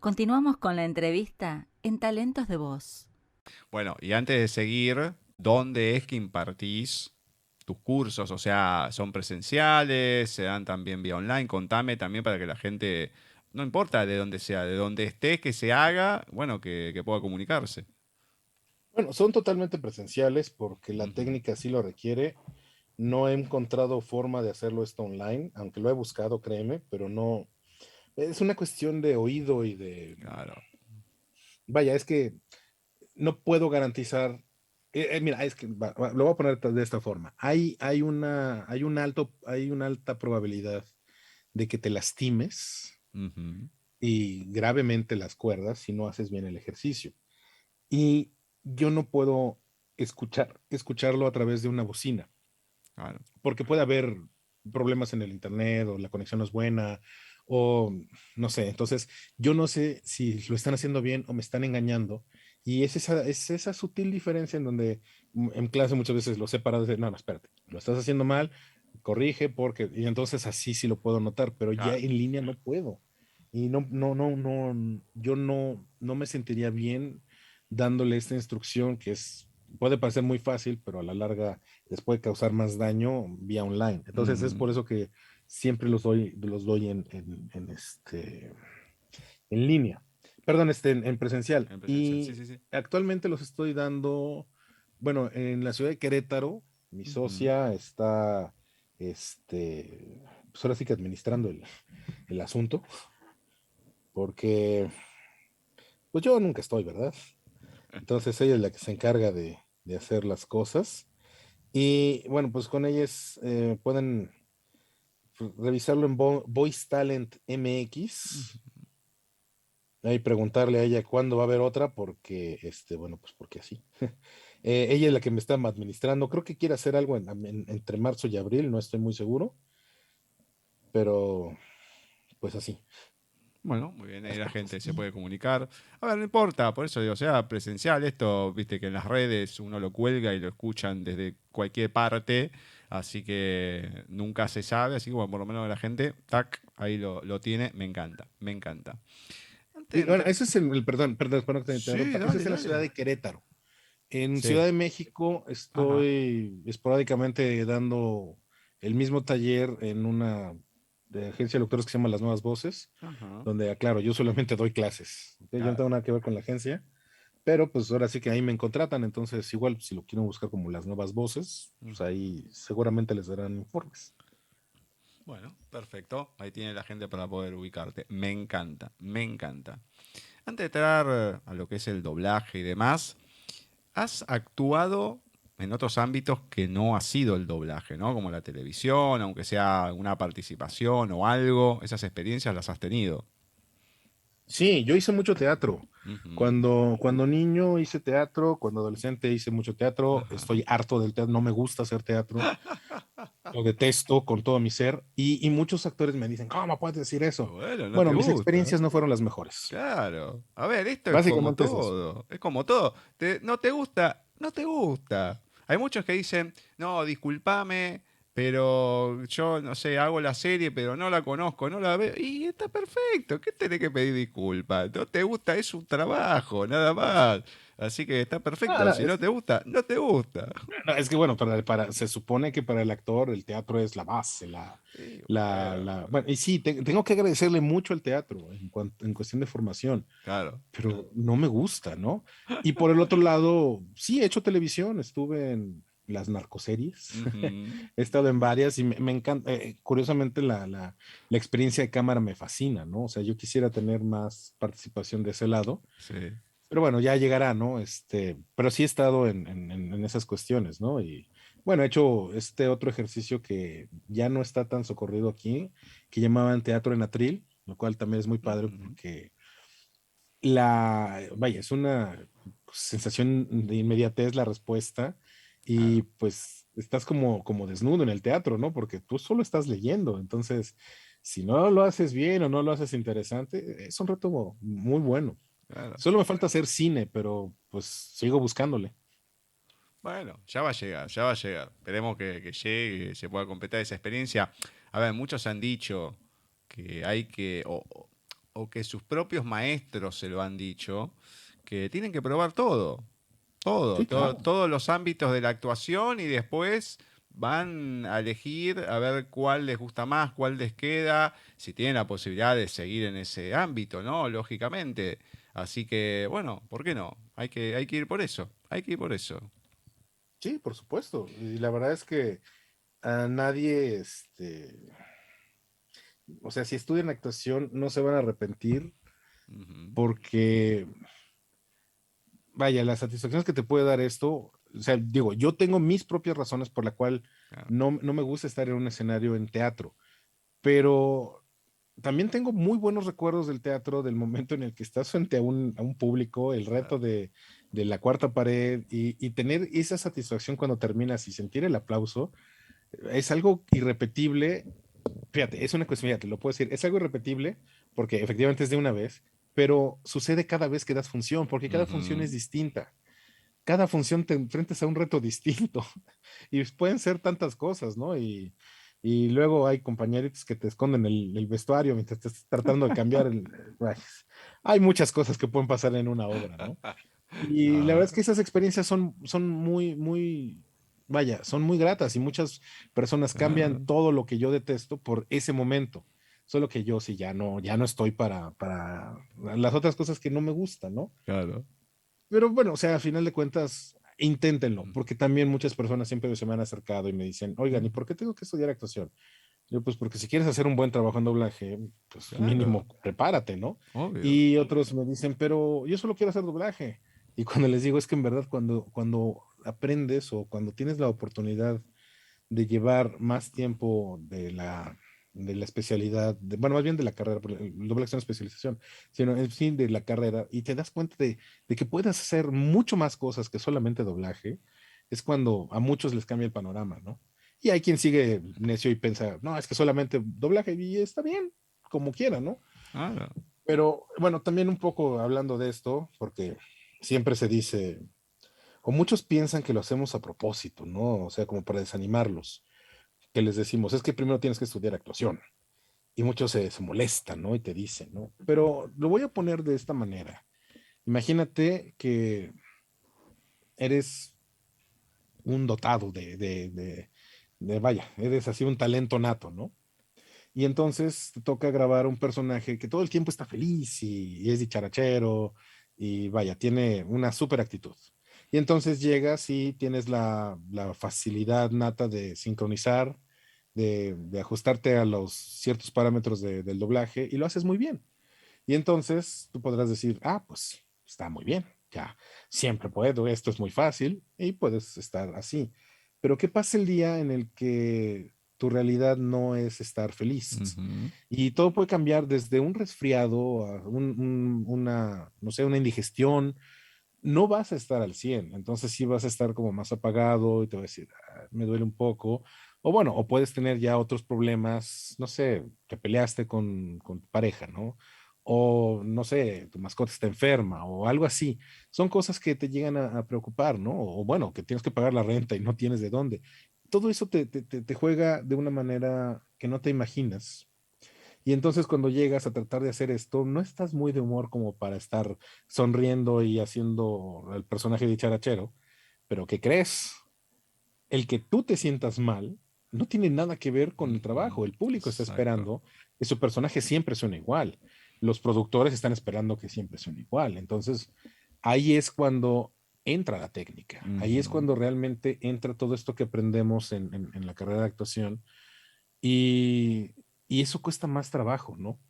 Continuamos con la entrevista en Talentos de Voz. Bueno, y antes de seguir, ¿dónde es que impartís tus cursos? O sea, ¿son presenciales? ¿Se dan también vía online? Contame también para que la gente, no importa de dónde sea, de dónde estés, que se haga, bueno, que pueda comunicarse. Bueno, son totalmente presenciales porque la Ujú. técnica sí lo requiere. No he encontrado forma de hacerlo esto online, aunque lo he buscado, créeme, pero no. Es una cuestión de oído y de. Claro. Vaya, es que no puedo garantizar. Mira, es que lo voy a poner de esta forma. Hay una alta probabilidad de que te lastimes Ujú. y gravemente las cuerdas si no haces bien el ejercicio. Y yo no puedo escucharlo a través de una bocina, Claro. porque puede haber problemas en el internet o la conexión no es buena o no sé. Entonces, yo no sé si lo están haciendo bien o me están engañando. Y es esa sutil diferencia en donde en clase muchas veces lo sé parado de decir, no, no, espérate, lo estás haciendo mal, corrige porque, y entonces así sí lo puedo notar, pero ya Claro. en línea no puedo. Y yo no me sentiría bien dándole esta instrucción que puede parecer muy fácil, pero a la larga les puede causar más daño vía online. Entonces es Ujú. por eso que siempre los doy en línea, perdón, en presencial. En presencial, sí, Y sí, sí. actualmente los estoy dando, bueno, en la ciudad de Querétaro, mi Ujú. socia está, pues ahora sí que administrando el asunto, porque pues yo nunca estoy, ¿verdad? Entonces ella es la que se encarga de hacer las cosas. Y bueno, pues con ellas pueden revisarlo en Voice Talent MX. Ujú. Ahí preguntarle a ella cuándo va a haber otra, porque, bueno, pues porque así. Ella es la que me está administrando. Creo que quiere hacer algo entre marzo y abril, no estoy muy seguro, pero pues así. Bueno, muy bien, ahí Las la cosas. gente se puede comunicar. A ver, no importa, por eso digo, sea presencial, esto, viste que en las redes uno lo cuelga y lo escuchan desde cualquier parte, así que nunca se sabe, así que bueno, por lo menos la gente, tac, ahí lo tiene, me encanta, me encanta. Antes de Y bueno, entrar... ese es perdón que te Sí, interrumpa, ese dale, es en la ciudad dale. de Querétaro. En Sí, Ciudad de México ajá, estoy esporádicamente dando el mismo taller en una de agencia de lectores que se llama Las Nuevas Voces, ajá, donde, aclaro, yo solamente doy clases. ¿Ok? Yo no claro. tengo nada que ver con la agencia, pero pues ahora sí que ahí me contratan, entonces igual si lo quieren buscar como Las Nuevas Voces, pues Ujú. ahí seguramente les darán informes. Bueno, perfecto, ahí tiene la gente para poder ubicarte. Me encanta, me encanta. Antes de entrar a lo que es el doblaje y demás, has actuado en otros ámbitos que no ha sido el doblaje, ¿no? Como la televisión, aunque sea una participación o algo, esas experiencias las has tenido. Sí, yo hice mucho teatro. Ujú. Cuando niño hice teatro, cuando adolescente hice mucho teatro, Ajá. estoy harto del teatro, no me gusta hacer teatro. Lo detesto con todo mi ser y muchos actores me dicen, ¿cómo puedes decir eso? Bueno, no te Bueno, mis gusta. experiencias no fueron las mejores. Claro. A ver, esto es como Básicamente es eso. todo. Es como todo. ¿No te gusta? No te gusta. Hay muchos que dicen, no, discúlpame, pero yo, no sé, hago la serie, pero no la conozco, no la veo. Y está perfecto. ¿Qué tenés que pedir disculpas? No te gusta, es un trabajo, nada más. Así que está No, perfecto. no, Si no te gusta, no te gusta. no, es que bueno, se supone que para el actor el teatro es la base, Sí, bueno, bueno, y sí, tengo que agradecerle mucho al teatro en cuestión de formación, claro. pero no me gusta, ¿no? Y por el otro lado, sí, he hecho televisión, estuve en las narcoseries, Ujú. he estado en varias y me encanta, curiosamente la experiencia de cámara me fascina, ¿no? O sea, yo quisiera tener más participación de ese lado, Sí. pero bueno, ya llegará, ¿no? Pero sí he estado en esas cuestiones, ¿no? Y bueno, he hecho este otro ejercicio que ya no está tan socorrido aquí, que llamaban teatro en atril, lo cual también es muy padre Ujú. porque vaya, es una sensación de inmediatez la respuesta y Claro. pues estás como desnudo en el teatro, ¿no? Porque tú solo estás leyendo, entonces si no lo haces bien o no lo haces interesante, es un reto muy bueno. Claro. Solo me falta hacer cine, pero pues sigo buscándole. Bueno, ya va a llegar, ya va a llegar. Esperemos que llegue, que se pueda completar esa experiencia. A ver, muchos han dicho que hay que, o que sus propios maestros se lo han dicho, que tienen que probar todo, todo, Sí, todo, claro. todos los ámbitos de la actuación y después van a elegir a ver cuál les gusta más, cuál les queda, si tienen la posibilidad de seguir en ese ámbito, ¿no? Lógicamente. Así que, bueno, ¿por qué no? Hay que ir por eso, hay que ir por eso. Sí, por supuesto. Y la verdad es que a nadie, o sea, si estudian actuación, no se van a arrepentir Ujú, porque, vaya, las satisfacciones que te puede dar esto, o sea, digo, yo tengo mis propias razones por la cual claro. no me gusta estar en un escenario en teatro, pero también tengo muy buenos recuerdos del teatro, del momento en el que estás frente a un público, el reto de la cuarta pared y tener esa satisfacción cuando terminas y sentir el aplauso, es algo irrepetible. Fíjate, es una cuestión, fíjate, lo puedo decir, es algo irrepetible porque efectivamente es de una vez, pero sucede cada vez que das función, porque cada función Ujú, es distinta. Cada función te enfrentas a un reto distinto y pueden ser tantas cosas, ¿no? Y luego hay compañeritos que te esconden el vestuario mientras te estás tratando de cambiar ay, hay muchas cosas que pueden pasar en una obra, ¿no? Y la verdad ah, es que esas experiencias son muy, vaya, son muy gratas y muchas personas cambian ah, todo lo que yo detesto por ese momento. Solo que yo sí ya no estoy para las otras cosas que no me gustan, ¿no? claro. Pero bueno, o sea, a final de cuentas, inténtenlo, porque también muchas personas siempre se me han acercado y me dicen, oigan, ¿y por qué tengo que estudiar actuación? Yo, pues porque si quieres hacer un buen trabajo en doblaje, pues Claro, mínimo prepárate, ¿no? obvio. Y otros me dicen, pero yo solo quiero hacer doblaje. Y cuando les digo, es que en verdad cuando aprendes o cuando tienes la oportunidad de llevar más tiempo de la especialidad, bueno, más bien de la carrera, porque el doblaje es una especialización, sino en fin de la carrera, y te das cuenta de que puedes hacer mucho más cosas que solamente doblaje, es cuando a muchos les cambia el panorama, ¿no? Y hay quien sigue necio y piensa, no, es que solamente doblaje, y está bien, como quiera, ¿no? Claro. Pero bueno, también un poco hablando de esto, porque siempre se dice, o muchos piensan que lo hacemos a propósito, ¿no? O sea, como para desanimarlos, que les decimos, es que primero tienes que estudiar actuación. Y muchos se molestan, ¿no? Y te dicen, ¿no? Pero lo voy a poner de esta manera. Imagínate que eres un dotado vaya, eres así un talento nato, ¿no? Y entonces te toca grabar un personaje que todo el tiempo está feliz y es dicharachero y vaya, tiene una súper actitud. Y entonces llegas y tienes la facilidad nata de sincronizar, de ajustarte a los ciertos parámetros del doblaje y lo haces muy bien. Y entonces tú podrás decir, ah, pues está muy bien, ya siempre puedo, esto es muy fácil y puedes estar así. Pero ¿qué pasa el día en el que tu realidad no es estar feliz? Ujú, Y todo puede cambiar desde un resfriado a una, no sé, una indigestión. No vas a estar al 100, entonces sí vas a estar como más apagado y te vas a decir, "Ah, me duele un poco". O bueno, o puedes tener ya otros problemas, no sé, te peleaste con tu pareja, ¿no? O no sé, tu mascota está enferma o algo así. Son cosas que te llegan a preocupar, ¿no? O bueno, que tienes que pagar la renta y no tienes de dónde. Todo eso te juega de una manera que no te imaginas y entonces cuando llegas a tratar de hacer esto, no estás muy de humor como para estar sonriendo y haciendo el personaje dicharachero, pero ¿qué crees? El que tú te sientas mal no tiene nada que ver con el ujú, trabajo. El público está exacto. esperando que su personaje siempre suene igual. Los productores están esperando que siempre suene igual. Entonces, ahí es cuando entra la técnica. Ahí es Ujú, cuando realmente entra todo esto que aprendemos en la carrera de actuación y, y eso cuesta más trabajo, ¿no?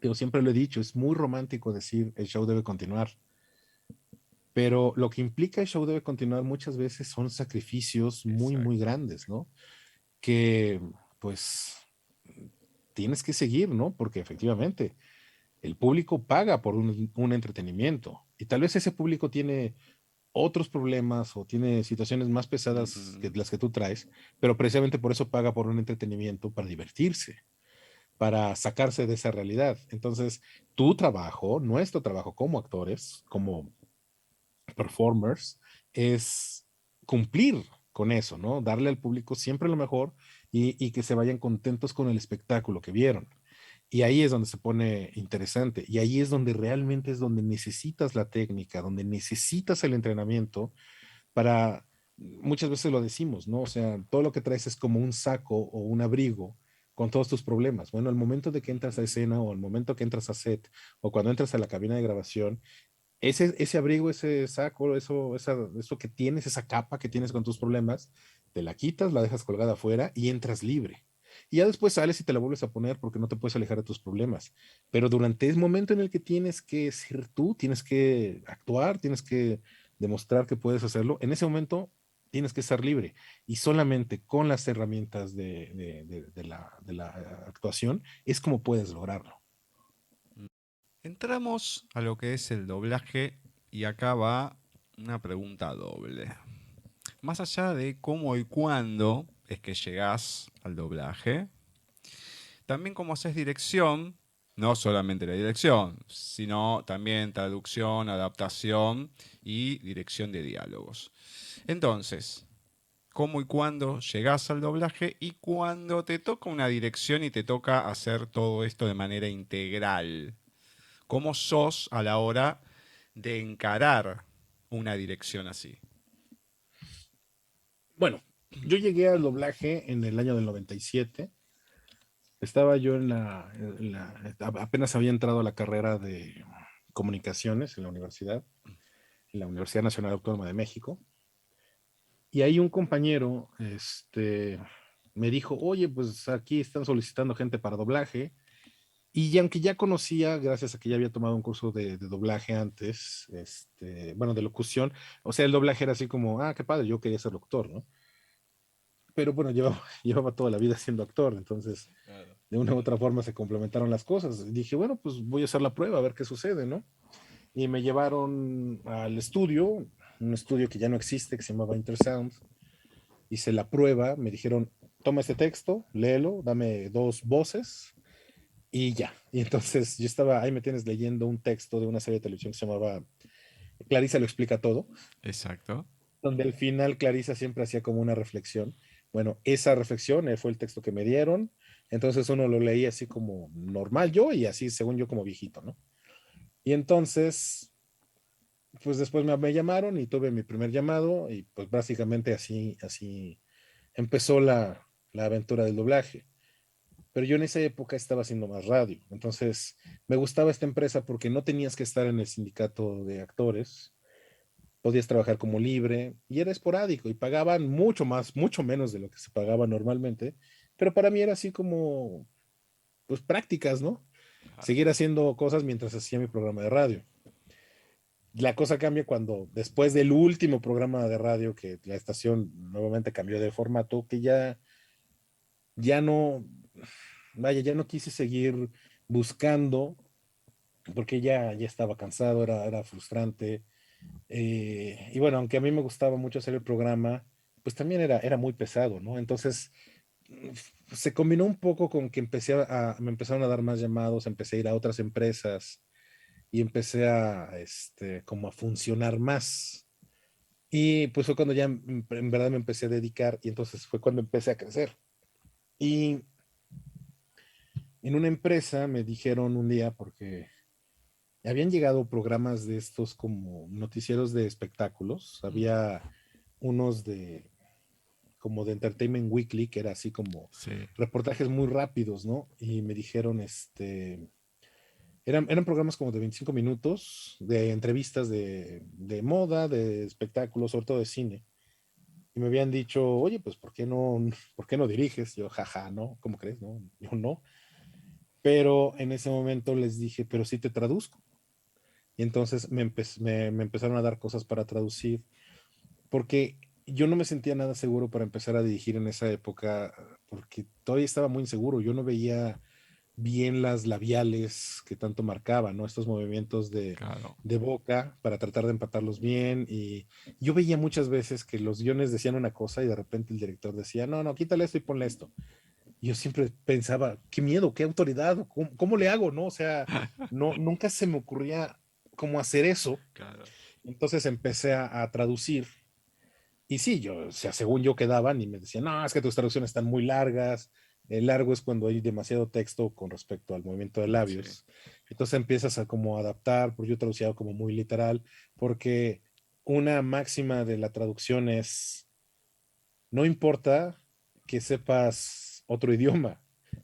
Yo siempre lo he dicho, es muy romántico decir el show debe continuar, pero lo que implica el show debe continuar muchas veces son sacrificios muy exacto. grandes, ¿no? Que pues tienes que seguir, ¿no? Porque efectivamente el público paga por un entretenimiento y tal vez ese público tiene otros problemas o tiene situaciones más pesadas que Ujú, las que tú traes, pero precisamente por eso paga por un entretenimiento para divertirse, para sacarse de esa realidad. Entonces, tu trabajo, nuestro trabajo como actores, como performers, es cumplir con eso, ¿no? Darle al público siempre lo mejor y que se vayan contentos con el espectáculo que vieron. Y ahí es donde se pone interesante. Y ahí es donde realmente es donde necesitas la técnica, donde necesitas el entrenamiento para, muchas veces lo decimos, ¿no? O sea, todo lo que traes es como un saco o un abrigo con todos tus problemas. Bueno, al momento de que entras a escena o al momento que entras a set o cuando entras a la cabina de grabación, ese abrigo, ese saco, eso que tienes, esa capa que tienes con tus problemas, te la quitas, la dejas colgada afuera y entras libre. Y ya después sales y te la vuelves a poner porque no te puedes alejar de tus problemas. Pero durante ese momento en el que tienes que ser tú, tienes que actuar, tienes que demostrar que puedes hacerlo, en ese momento tienes que estar libre. Y solamente con las herramientas de la actuación es como puedes lograrlo. Entramos a lo que es el doblaje y acá va una pregunta doble. Más allá de cómo y cuándo es que llegás al doblaje, también cómo haces dirección, no solamente la dirección, sino también traducción, adaptación y dirección de diálogos. Entonces, cómo y cuándo llegás al doblaje y cuándo te toca una dirección y te toca hacer todo esto de manera integral. ¿Cómo sos a la hora de encarar una dirección así? Bueno, yo llegué al doblaje en el año del 97. Estaba yo apenas había entrado a la carrera de comunicaciones en la Universidad Nacional Autónoma de México. Y ahí un compañero, me dijo, oye, pues aquí están solicitando gente para doblaje. Y aunque ya conocía, gracias a que ya había tomado un curso de doblaje antes, bueno, de locución, o sea, el doblaje era así como, ah, qué padre, yo quería ser locutor, ¿no? Pero bueno, llevaba toda la vida siendo actor, entonces Claro. de una u otra forma se complementaron las cosas. Y dije, bueno, pues voy a hacer la prueba, a ver qué sucede, ¿no? Y me llevaron al estudio, un estudio que ya no existe, que se llamaba Intersound. Hice la prueba, me dijeron, toma este texto, léelo, dame 2 voces y ya. Y entonces yo estaba, ahí me tienes leyendo un texto de una serie de televisión que se llamaba Clarisa lo explica todo, Exacto. donde al final Clarisa siempre hacía como una reflexión. Bueno, esa reflexión fue el texto que me dieron, entonces uno lo leía así como normal yo y así según yo como viejito, ¿no? Y entonces, pues después me llamaron y tuve mi primer llamado y pues básicamente así empezó la aventura del doblaje. Pero yo en esa época estaba haciendo más radio, entonces me gustaba esta empresa porque no tenías que estar en el sindicato de actores, podías trabajar como libre y era esporádico y pagaban mucho más, mucho menos de lo que se pagaba normalmente, pero para mí era así como, pues prácticas, ¿no? Seguir haciendo cosas mientras hacía mi programa de radio. La cosa cambia cuando después del último programa de radio que la estación nuevamente cambió de formato, que ya no, vaya, ya no quise seguir buscando porque ya estaba cansado, era frustrante. Y bueno, aunque a mí me gustaba mucho hacer el programa, pues también era muy pesado, ¿no? Entonces se combinó un poco con que me empezaron a dar más llamados, empecé a ir a otras empresas y empecé como a funcionar más. Y pues fue cuando ya en verdad me empecé a dedicar y entonces fue cuando empecé a crecer. Y en una empresa me dijeron un día, porque habían llegado programas de estos como noticieros de espectáculos, había unos como de Entertainment Weekly, que era así como Sí. reportajes muy rápidos, ¿no? Y me dijeron, eran programas como de 25 minutos, de entrevistas de moda, de espectáculos, sobre todo de cine. Y me habían dicho, oye, pues, ¿por qué no diriges? Yo, jaja, ¿no? ¿Cómo crees? No, yo no. Pero en ese momento les dije, pero sí te traduzco. Y entonces me empezaron a dar cosas para traducir, porque yo no me sentía nada seguro para empezar a dirigir en esa época, porque todavía estaba muy inseguro. Yo no veía bien las labiales que tanto marcaban, ¿no? Estos movimientos Claro. de boca para tratar de empatarlos bien. Y yo veía muchas veces que los guiones decían una cosa y de repente el director decía, no, no, quítale esto y ponle esto. Y yo siempre pensaba, qué miedo, qué autoridad, ¿cómo le hago, no? O sea, no, nunca se me ocurría cómo hacer eso. Claro. Entonces empecé a traducir y sí, o sea, según yo quedaban y me decían, no, es que tus traducciones están muy largas, El largo es cuando hay demasiado texto con respecto al movimiento de Sí. labios. Entonces empiezas a como adaptar, porque yo traducía como muy literal, porque una máxima de la traducción es, no importa que sepas otro idioma,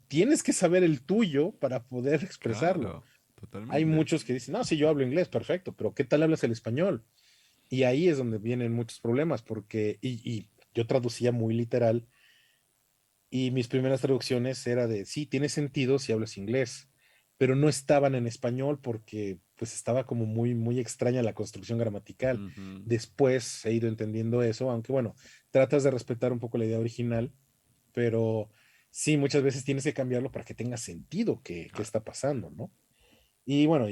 tienes que saber el tuyo para poder expresarlo. Claro, Hay totalmente. muchos que dicen, no, sí, yo hablo inglés, perfecto, pero ¿qué tal hablas el español? Y ahí es donde vienen muchos problemas, porque, y yo traducía muy literal, y mis primeras traducciones era de, sí, tiene sentido si hablas inglés, pero no estaban en español porque pues estaba como muy, muy extraña la construcción gramatical. Ujú. Después he ido entendiendo eso, aunque bueno, tratas de respetar un poco la idea original, pero sí, muchas veces tienes que cambiarlo para que tenga sentido qué Claro. está pasando, ¿no? Y bueno,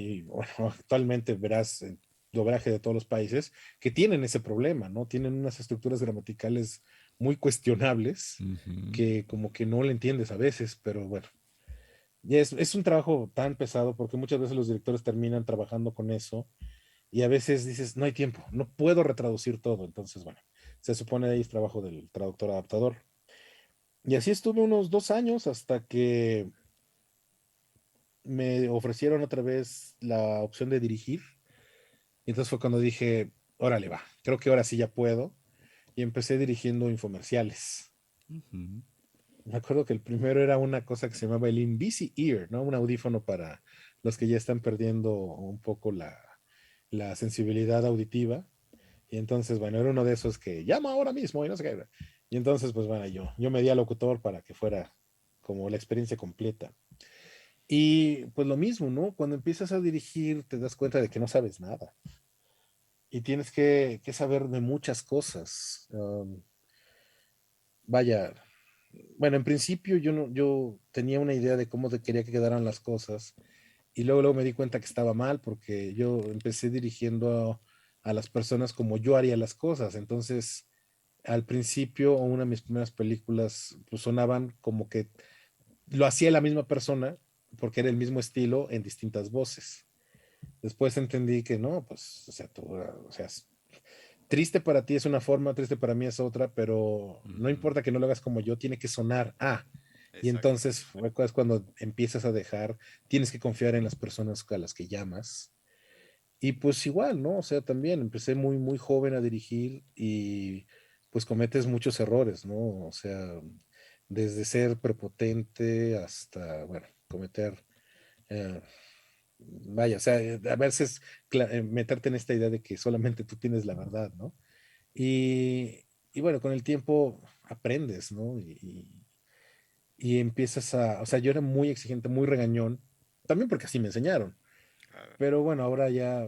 actualmente verás el doblaje de todos los países que tienen ese problema, ¿no? Tienen unas estructuras gramaticales muy cuestionables Ujú. que como que no le entiendes a veces, pero bueno, y es un trabajo tan pesado porque muchas veces los directores terminan trabajando con eso y a veces dices, no hay tiempo, no puedo retraducir todo, entonces bueno, se supone ahí es trabajo del traductor adaptador. Y así estuve unos 2 años hasta que me ofrecieron otra vez la opción de dirigir. Y entonces fue cuando dije, órale, va, creo que ahora sí ya puedo. Y empecé dirigiendo infomerciales. Ujú. Me acuerdo que el primero era una cosa que se llamaba el Invisi Ear, ¿no? Un audífono para los que ya están perdiendo un poco la sensibilidad auditiva. Y entonces, bueno, era uno de esos que llama ahora mismo y no sé qué. Y entonces, pues bueno, yo me di al locutor para que fuera como la experiencia completa. Y pues lo mismo, ¿no? Cuando empiezas a dirigir, te das cuenta de que no sabes nada y tienes que saber de muchas cosas. Vaya, bueno, en principio yo, no, yo tenía una idea de cómo quería que quedaran las cosas y luego me di cuenta que estaba mal porque yo empecé dirigiendo a las personas como yo haría las cosas. Entonces, al principio, una de mis primeras películas pues, sonaban como que lo hacía la misma persona porque era el mismo estilo en distintas voces. Después entendí que no, pues, o sea, o sea, triste para ti es una forma, triste para mí es otra, pero no Ujú. importa que no lo hagas como yo, tiene que sonar A. Y Exacto. entonces es cuando empiezas a dejar, tienes que confiar en las personas a las que llamas. Y pues igual, ¿no? O sea, también empecé muy, muy joven a dirigir y pues cometes muchos errores, ¿no? O sea, desde ser prepotente hasta, bueno, cometer eh, vaya, o sea, a veces meterte en esta idea de que solamente tú tienes la verdad, ¿no? Y, y bueno, con el tiempo aprendes, ¿no? Y empiezas a, o sea, yo era muy exigente, muy regañón, también porque así me enseñaron, Claro. pero bueno, ahora ya,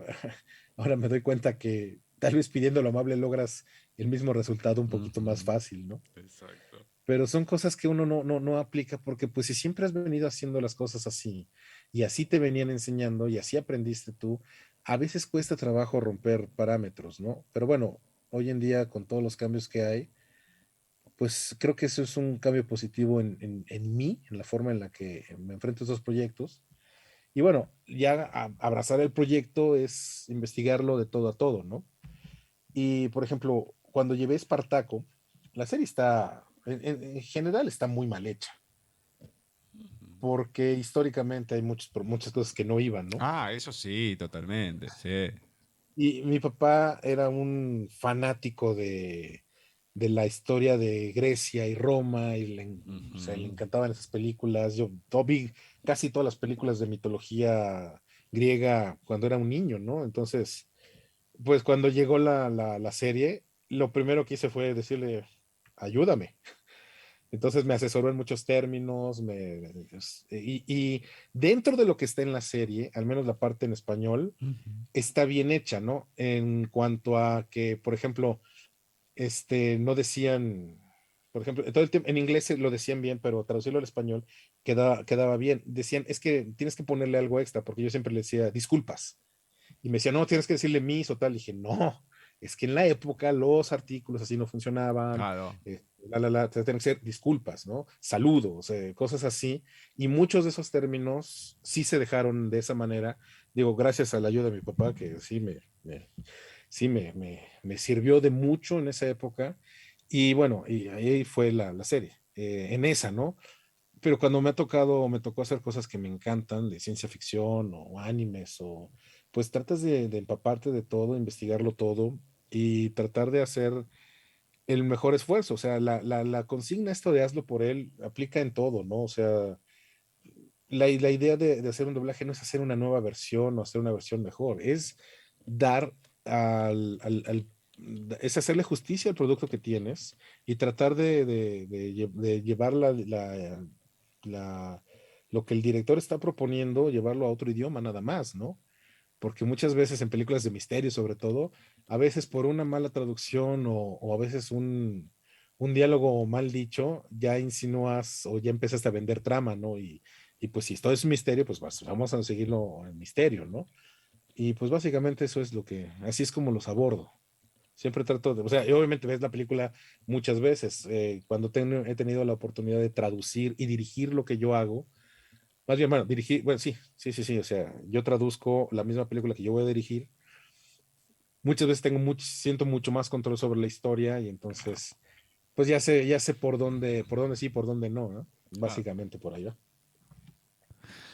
ahora me doy cuenta que tal vez pidiendo lo amable logras el mismo resultado un poquito más Ujú. fácil, ¿no? Exacto. Pero son cosas que uno no aplica porque pues si siempre has venido haciendo las cosas así y así te venían enseñando y así aprendiste tú, a veces cuesta trabajo romper parámetros, ¿no? Pero bueno, hoy en día con todos los cambios que hay, pues creo que eso es un cambio positivo en mí, en la forma en la que me enfrento a esos proyectos. Y bueno, ya abrazar el proyecto es investigarlo de todo a todo, ¿no? Y por ejemplo, cuando llevé Espartaco, la serie está, en general está muy mal hecha porque históricamente hay muchas cosas que no iban, ¿no? Ah, eso sí, totalmente, sí. Y mi papá era un fanático de la historia de Grecia y Roma, y o sea, le Ujú. encantaban esas películas. Yo vi casi todas las películas de mitología griega cuando era un niño, ¿no? Entonces, pues cuando llegó la serie, lo primero que hice fue decirle, ayúdame. Entonces me asesoró en muchos términos, y dentro de lo que está en la serie, al menos la parte en español, Ujú. está bien hecha, ¿no? En cuanto a que, por ejemplo, no decían, por ejemplo, todo el tiempo en inglés lo decían bien, pero traducirlo al español quedaba bien. Decían, es que tienes que ponerle algo extra, porque yo siempre le decía, disculpas. Y me decía, no, tienes que decirle mis o tal. Y dije, no, es que en la época los artículos así no funcionaban, Claro. tienen que ser disculpas, ¿no? Saludos, cosas así. Y muchos de esos términos sí se dejaron de esa manera. Digo, gracias a la ayuda de mi papá, que sí me sirvió de mucho en esa época. Y bueno, y ahí fue la serie, en esa, ¿no? pero cuando me tocó hacer cosas que me encantan, de ciencia ficción o animes, o pues tratas de empaparte de todo, investigarlo todo y tratar de hacer el mejor esfuerzo. O sea, la consigna esto de hazlo por él aplica en todo, ¿no? O sea, la idea de hacer un doblaje no es hacer una nueva versión o hacer una versión mejor, es dar es hacerle justicia al producto que tienes y tratar de llevar la- lo que el director está proponiendo, llevarlo a otro idioma nada más, ¿no? Porque muchas veces en películas de misterio, sobre todo, a veces por una mala traducción o a veces un diálogo mal dicho, ya insinúas o ya empezaste a vender trama, ¿no? Y pues si esto es un misterio, pues vamos a seguirlo en misterio, ¿no? Y pues básicamente eso es lo que, así es como los abordo. Siempre trato de, o sea, y obviamente ves la película muchas veces. Cuando he tenido la oportunidad de traducir y dirigir lo que yo hago, más bien, bueno, dirigir, bueno, sí, o sea, yo traduzco la misma película que yo voy a dirigir. Muchas veces siento mucho más control sobre la historia y entonces, pues ya sé por dónde sí, por dónde no, ¿no? Claro. Básicamente por ahí va.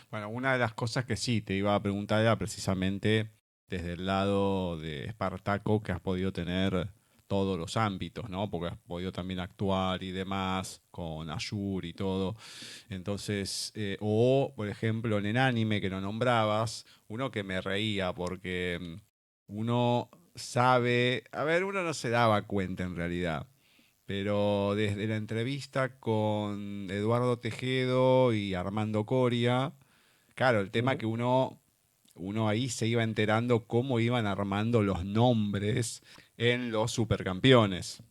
Bueno, una de las cosas que sí te iba a preguntar era precisamente desde el lado de Espartaco que has podido tener todos los ámbitos, ¿no? Porque has podido también actuar y demás con Ashur y todo. Entonces, o por ejemplo en el anime que no nombrabas, uno que me reía porque uno sabe, a ver, uno no se daba cuenta en realidad. Pero desde la entrevista con Eduardo Tejedo y Armando Coria, claro, el tema que Ujú. uno ahí se iba enterando cómo iban armando los nombres en los supercampeones.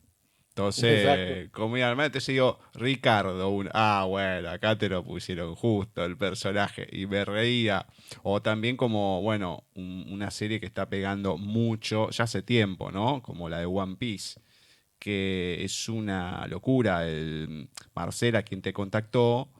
Exacto. Entonces, como iban armando, entonces digo, Ricardo, bueno, acá te lo pusieron justo el personaje y me reía. O también como, bueno, una serie que está pegando mucho, ya hace tiempo, ¿no? Como la de One Piece, que es una locura. El Marcela, quien te contactó,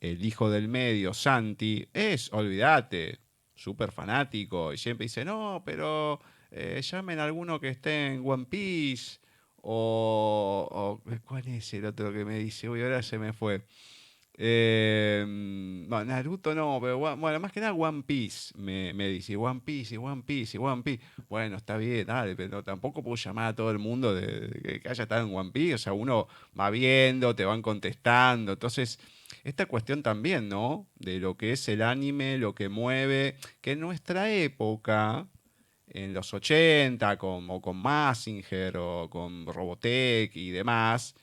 el hijo del medio, Santi, olvídate, súper fanático. Y siempre dice, no, pero llamen a alguno que esté en One Piece. ¿Cuál es el otro que me dice? Uy, ahora se me fue. No, Naruto no, pero bueno, más que nada One Piece me dice, One Piece, y One Piece, y One Piece. Bueno, está bien, dale, pero tampoco puedo llamar a todo el mundo de que haya estado en One Piece. O sea, uno va viendo, te van contestando. Entonces, esta cuestión también, ¿no? De lo que es el anime, lo que mueve, que en nuestra época, en los 80 o con Mazinger o con Robotech y demás,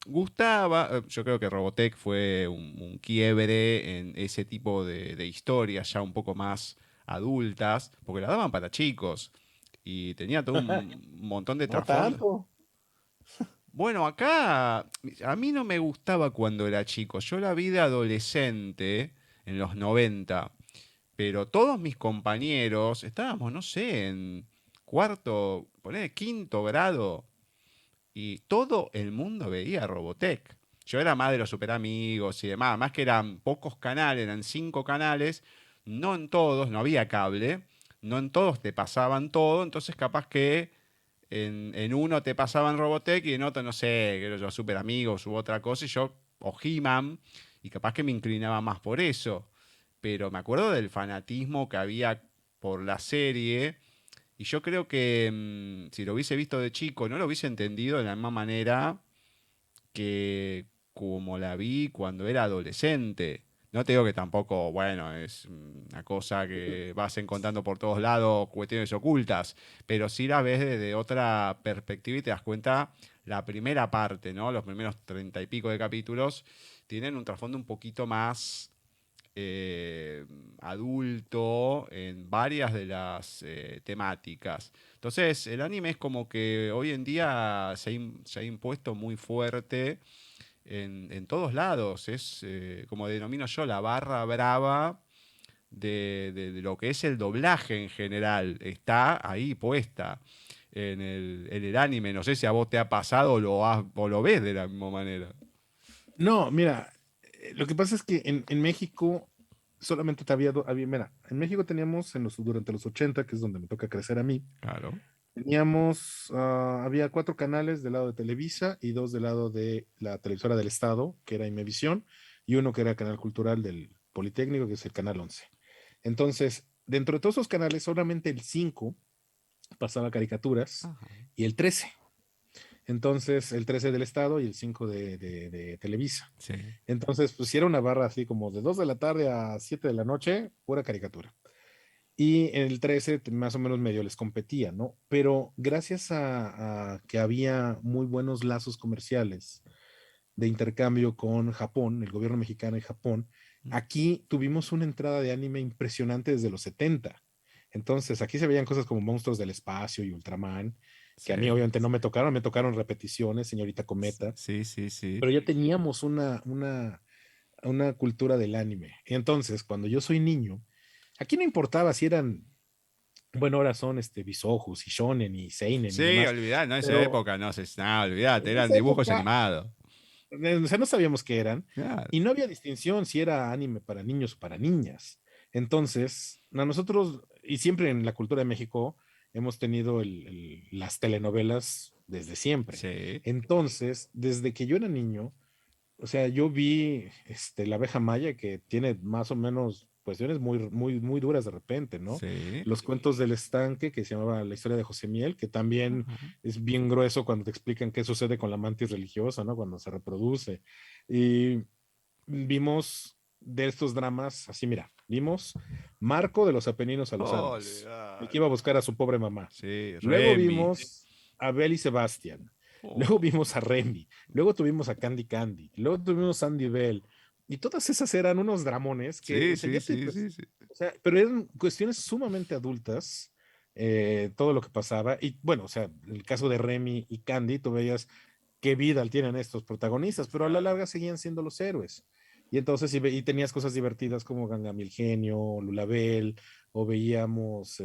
gustaba. Yo creo que Robotech fue un quiebre en ese tipo de historias ya un poco más adultas, porque la daban para chicos y tenía todo un montón de No trasfondo. tanto. Bueno, acá a mí no me gustaba cuando era chico. Yo la vi de adolescente en los 90, pero todos mis compañeros estábamos, no sé, en cuarto, poné, quinto grado y todo el mundo veía Robotech. Yo era más de los super amigos y demás, más que eran pocos canales, eran 5 canales, no en todos, no había cable, no en todos te pasaban todo, entonces capaz que en uno te pasaban Robotech y en otro, no sé, que yo, super amigos u otra cosa, y yo, o He-Man, y capaz que me inclinaba más por eso. Pero me acuerdo del fanatismo que había por la serie y yo creo que si lo hubiese visto de chico, no lo hubiese entendido de la misma manera que como la vi cuando era adolescente. No te digo que tampoco, bueno, es una cosa que vas encontrando por todos lados, cuestiones ocultas, pero sí la ves desde otra perspectiva y te das cuenta, la primera parte, ¿no? Los primeros 30 y pico de capítulos tienen un trasfondo un poquito más eh, adulto en varias de las temáticas. Entonces, el anime es como que hoy en día se ha impuesto muy fuerte en todos lados. Es, como denomino yo, la barra brava de lo que es el doblaje en general. Está ahí puesta en el anime. No sé si a vos te ha pasado o lo ves de la misma manera. No, mira, lo que pasa es que en México solamente mira, en México teníamos durante los 80, que es donde me toca crecer a mí, Claro. había 4 canales del lado de Televisa y 2 del lado de la televisora del Estado, que era Imevisión, y uno que era canal cultural del Politécnico, que es el canal 11. Entonces, dentro de todos esos canales, solamente el 5 pasaba caricaturas Ajá. y el 13. Entonces, el 13 del Estado y el 5 de Televisa. Sí. Entonces, pues si era una barra así como de 2 de la tarde a 7 de la noche, pura caricatura. Y en el 13 más o menos medio les competía, ¿no? Pero gracias a que había muy buenos lazos comerciales de intercambio con Japón, el gobierno mexicano y Japón, aquí tuvimos una entrada de anime impresionante desde los 70. Entonces, aquí se veían cosas como Monstruos del Espacio y Ultraman, que Sí. a mí obviamente no me tocaron repeticiones, Señorita Cometa, Sí, sí, sí. pero ya teníamos una cultura del anime. Y entonces, cuando yo soy niño, aquí no importaba si eran, bueno, ahora son Bisojus y Shonen y Seinen y Sí, demás, olvidá, no, en esa pero época no sé, nada, olvidate, en eran esa dibujos época, animados. o sea, no sabíamos qué eran Claro. y no había distinción si era anime para niños o para niñas. Entonces, a nosotros, y siempre en la cultura de México, hemos tenido las telenovelas desde siempre. Sí. Entonces, desde que yo era niño, o sea, yo vi La abeja maya, que tiene más o menos cuestiones muy duras de repente, ¿no? Sí. Los cuentos del estanque, que se llamaba La historia de José Miel, que también Ajá. es bien grueso cuando te explican qué sucede con la mantis religiosa, ¿no? Cuando se reproduce. Y vimos de estos dramas, así mira, vimos Marco de los Apeninos a los Andes, el que Olvidate. iba a buscar a su pobre mamá. Sí, Luego Remy. vimos a Bel y Sebastián. Luego Oh. vimos a Remy. Luego tuvimos a Candy Candy. Luego tuvimos a Sandy Bell. Y todas esas eran unos dramones que, Sí, o sea, sí, ya te, sí, pues, sí, sí. o sea, pero eran cuestiones sumamente adultas, todo lo que pasaba. Y bueno, o sea, el caso de Remy y Candy, tú veías qué vida tienen estos protagonistas, pero a la Claro. larga seguían siendo los héroes. Y entonces, y tenías cosas divertidas como Gangamil Genio, Lulabel, o veíamos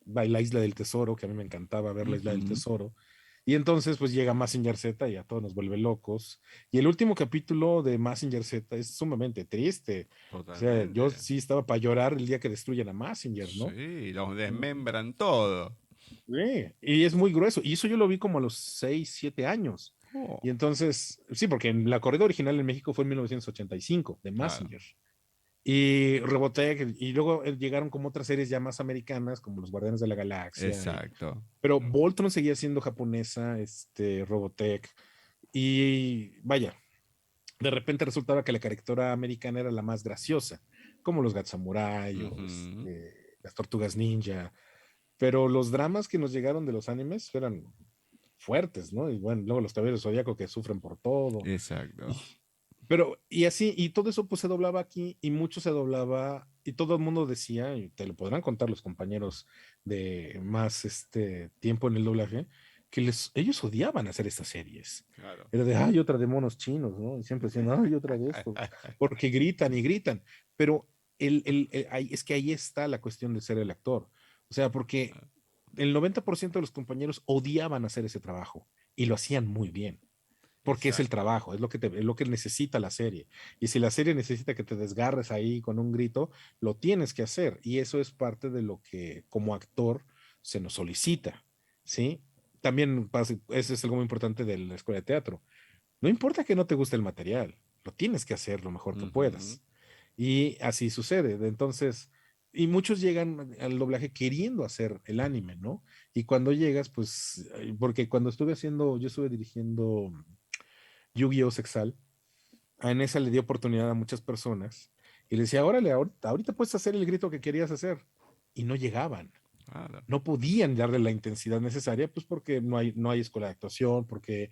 la Isla del Tesoro, que a mí me encantaba ver la Isla del Ujú. Tesoro. Y entonces, pues llega Mazinger Z y a todos nos vuelve locos. Y el último capítulo de Mazinger Z es sumamente triste. O sea, yo Totalmente. sí estaba para llorar el día que destruyen a Mazinger, ¿no? Sí, los desmembran todo. Sí, y es muy grueso. Y eso yo lo vi como a los 6 7 años. Oh, Y entonces, sí, porque en la corrida original en México fue en 1985, de claro. Mazinger. Y Robotech, y luego llegaron como otras series ya más americanas, como Los Guardianes de la Galaxia. Exacto. Pero Voltron seguía siendo japonesa, Robotech. Y vaya, de repente resultaba que la caricatura americana era la más graciosa, como los Gatsamurai o Ujú. las Tortugas Ninja. Pero los dramas que nos llegaron de los animes eran fuertes, ¿no? Y bueno, luego los Caballeros Zodíaco que sufren por todo. Y- Exacto. pero, y así, y todo eso pues se doblaba aquí, y mucho se doblaba, y todo el mundo decía, y te lo podrán contar los compañeros de más tiempo en el doblaje, que ellos odiaban hacer estas series. Claro. Era de, ay, otra de monos chinos, ¿no? Y siempre decían, ay, otra de esto, porque gritan y gritan. Pero es que ahí está la cuestión de ser el actor. O sea, porque el 90% de los compañeros odiaban hacer ese trabajo y lo hacían muy bien, porque es el Exacto. trabajo, es lo que necesita la serie. Y si la serie necesita que te desgarres ahí con un grito, lo tienes que hacer. Y eso es parte de lo que como actor se nos solicita, ¿sí? También eso es algo muy importante de la escuela de teatro. No importa que no te guste el material, lo tienes que hacer lo mejor que Ujú. puedas. Y así sucede. Entonces, y muchos llegan al doblaje queriendo hacer el anime, ¿no? Y cuando llegas, pues, porque cuando yo estuve dirigiendo Yu-Gi-Oh! Sexal, en esa le di oportunidad a muchas personas y le decía, órale, ahorita puedes hacer el grito que querías hacer. Y no llegaban, Claro. no podían darle la intensidad necesaria, pues porque no hay escuela de actuación, porque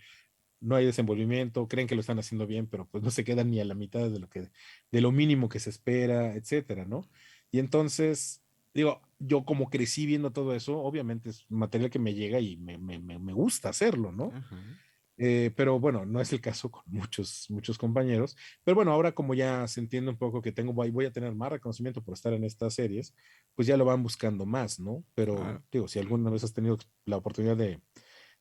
no hay desenvolvimiento, creen que lo están haciendo bien, pero pues no se quedan ni a la mitad de lo mínimo que se espera, etcétera, ¿no? Y entonces, digo, yo como crecí viendo todo eso, obviamente es material que me llega y me gusta hacerlo, ¿no? Ajá. Pero bueno, no es el caso con muchos compañeros. Pero bueno, ahora como ya se entiende un poco que voy a tener más reconocimiento por estar en estas series, pues ya lo van buscando más, ¿no? Pero Claro. digo, si alguna vez has tenido la oportunidad de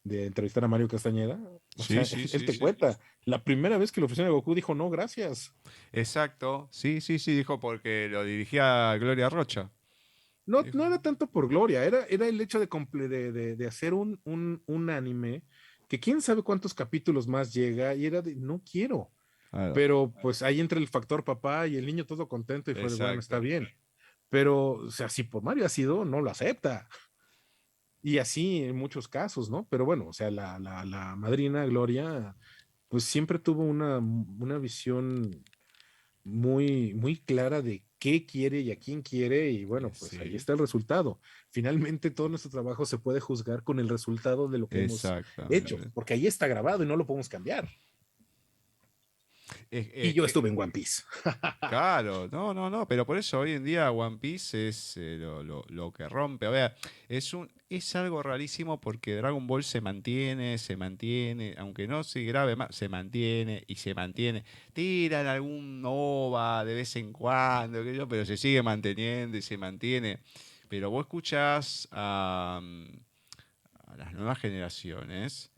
entrevistar a Mario Castañeda, o sea, Sí, sí, él sí, te sí. cuenta, la primera vez que le ofrecieron a Goku dijo, no, gracias. Exacto. Sí, sí, sí, dijo porque lo dirigía Gloria Rocha. No, Dijo. no era tanto por gloria, era el hecho de hacer un anime que quién sabe cuántos capítulos más llega y era de, no quiero. Claro, pero pues ahí entra el factor papá y el niño todo contento y fue de, bueno, está exacto. bien. Pero, o sea, si por Mario ha sido, no lo acepta. Y así en muchos casos, ¿no? Pero bueno, o sea, la madrina Gloria, pues siempre tuvo una visión muy clara de qué quiere y a quién quiere, y bueno, pues ahí Sí, está el resultado. Finalmente, todo nuestro trabajo se puede juzgar con el resultado de lo que hemos hecho, exactamente. porque ahí está grabado y no lo podemos cambiar. Es, Y es yo que, estuve en One Piece. claro, no, no, no, pero por eso hoy en día One Piece es lo que rompe. A ver, es algo rarísimo porque Dragon Ball se mantiene, aunque no se grabe más, se mantiene y se mantiene. Tiran algún OVA de vez en cuando, qué sé yo, pero se sigue manteniendo y se mantiene. Pero vos escuchás a las nuevas generaciones.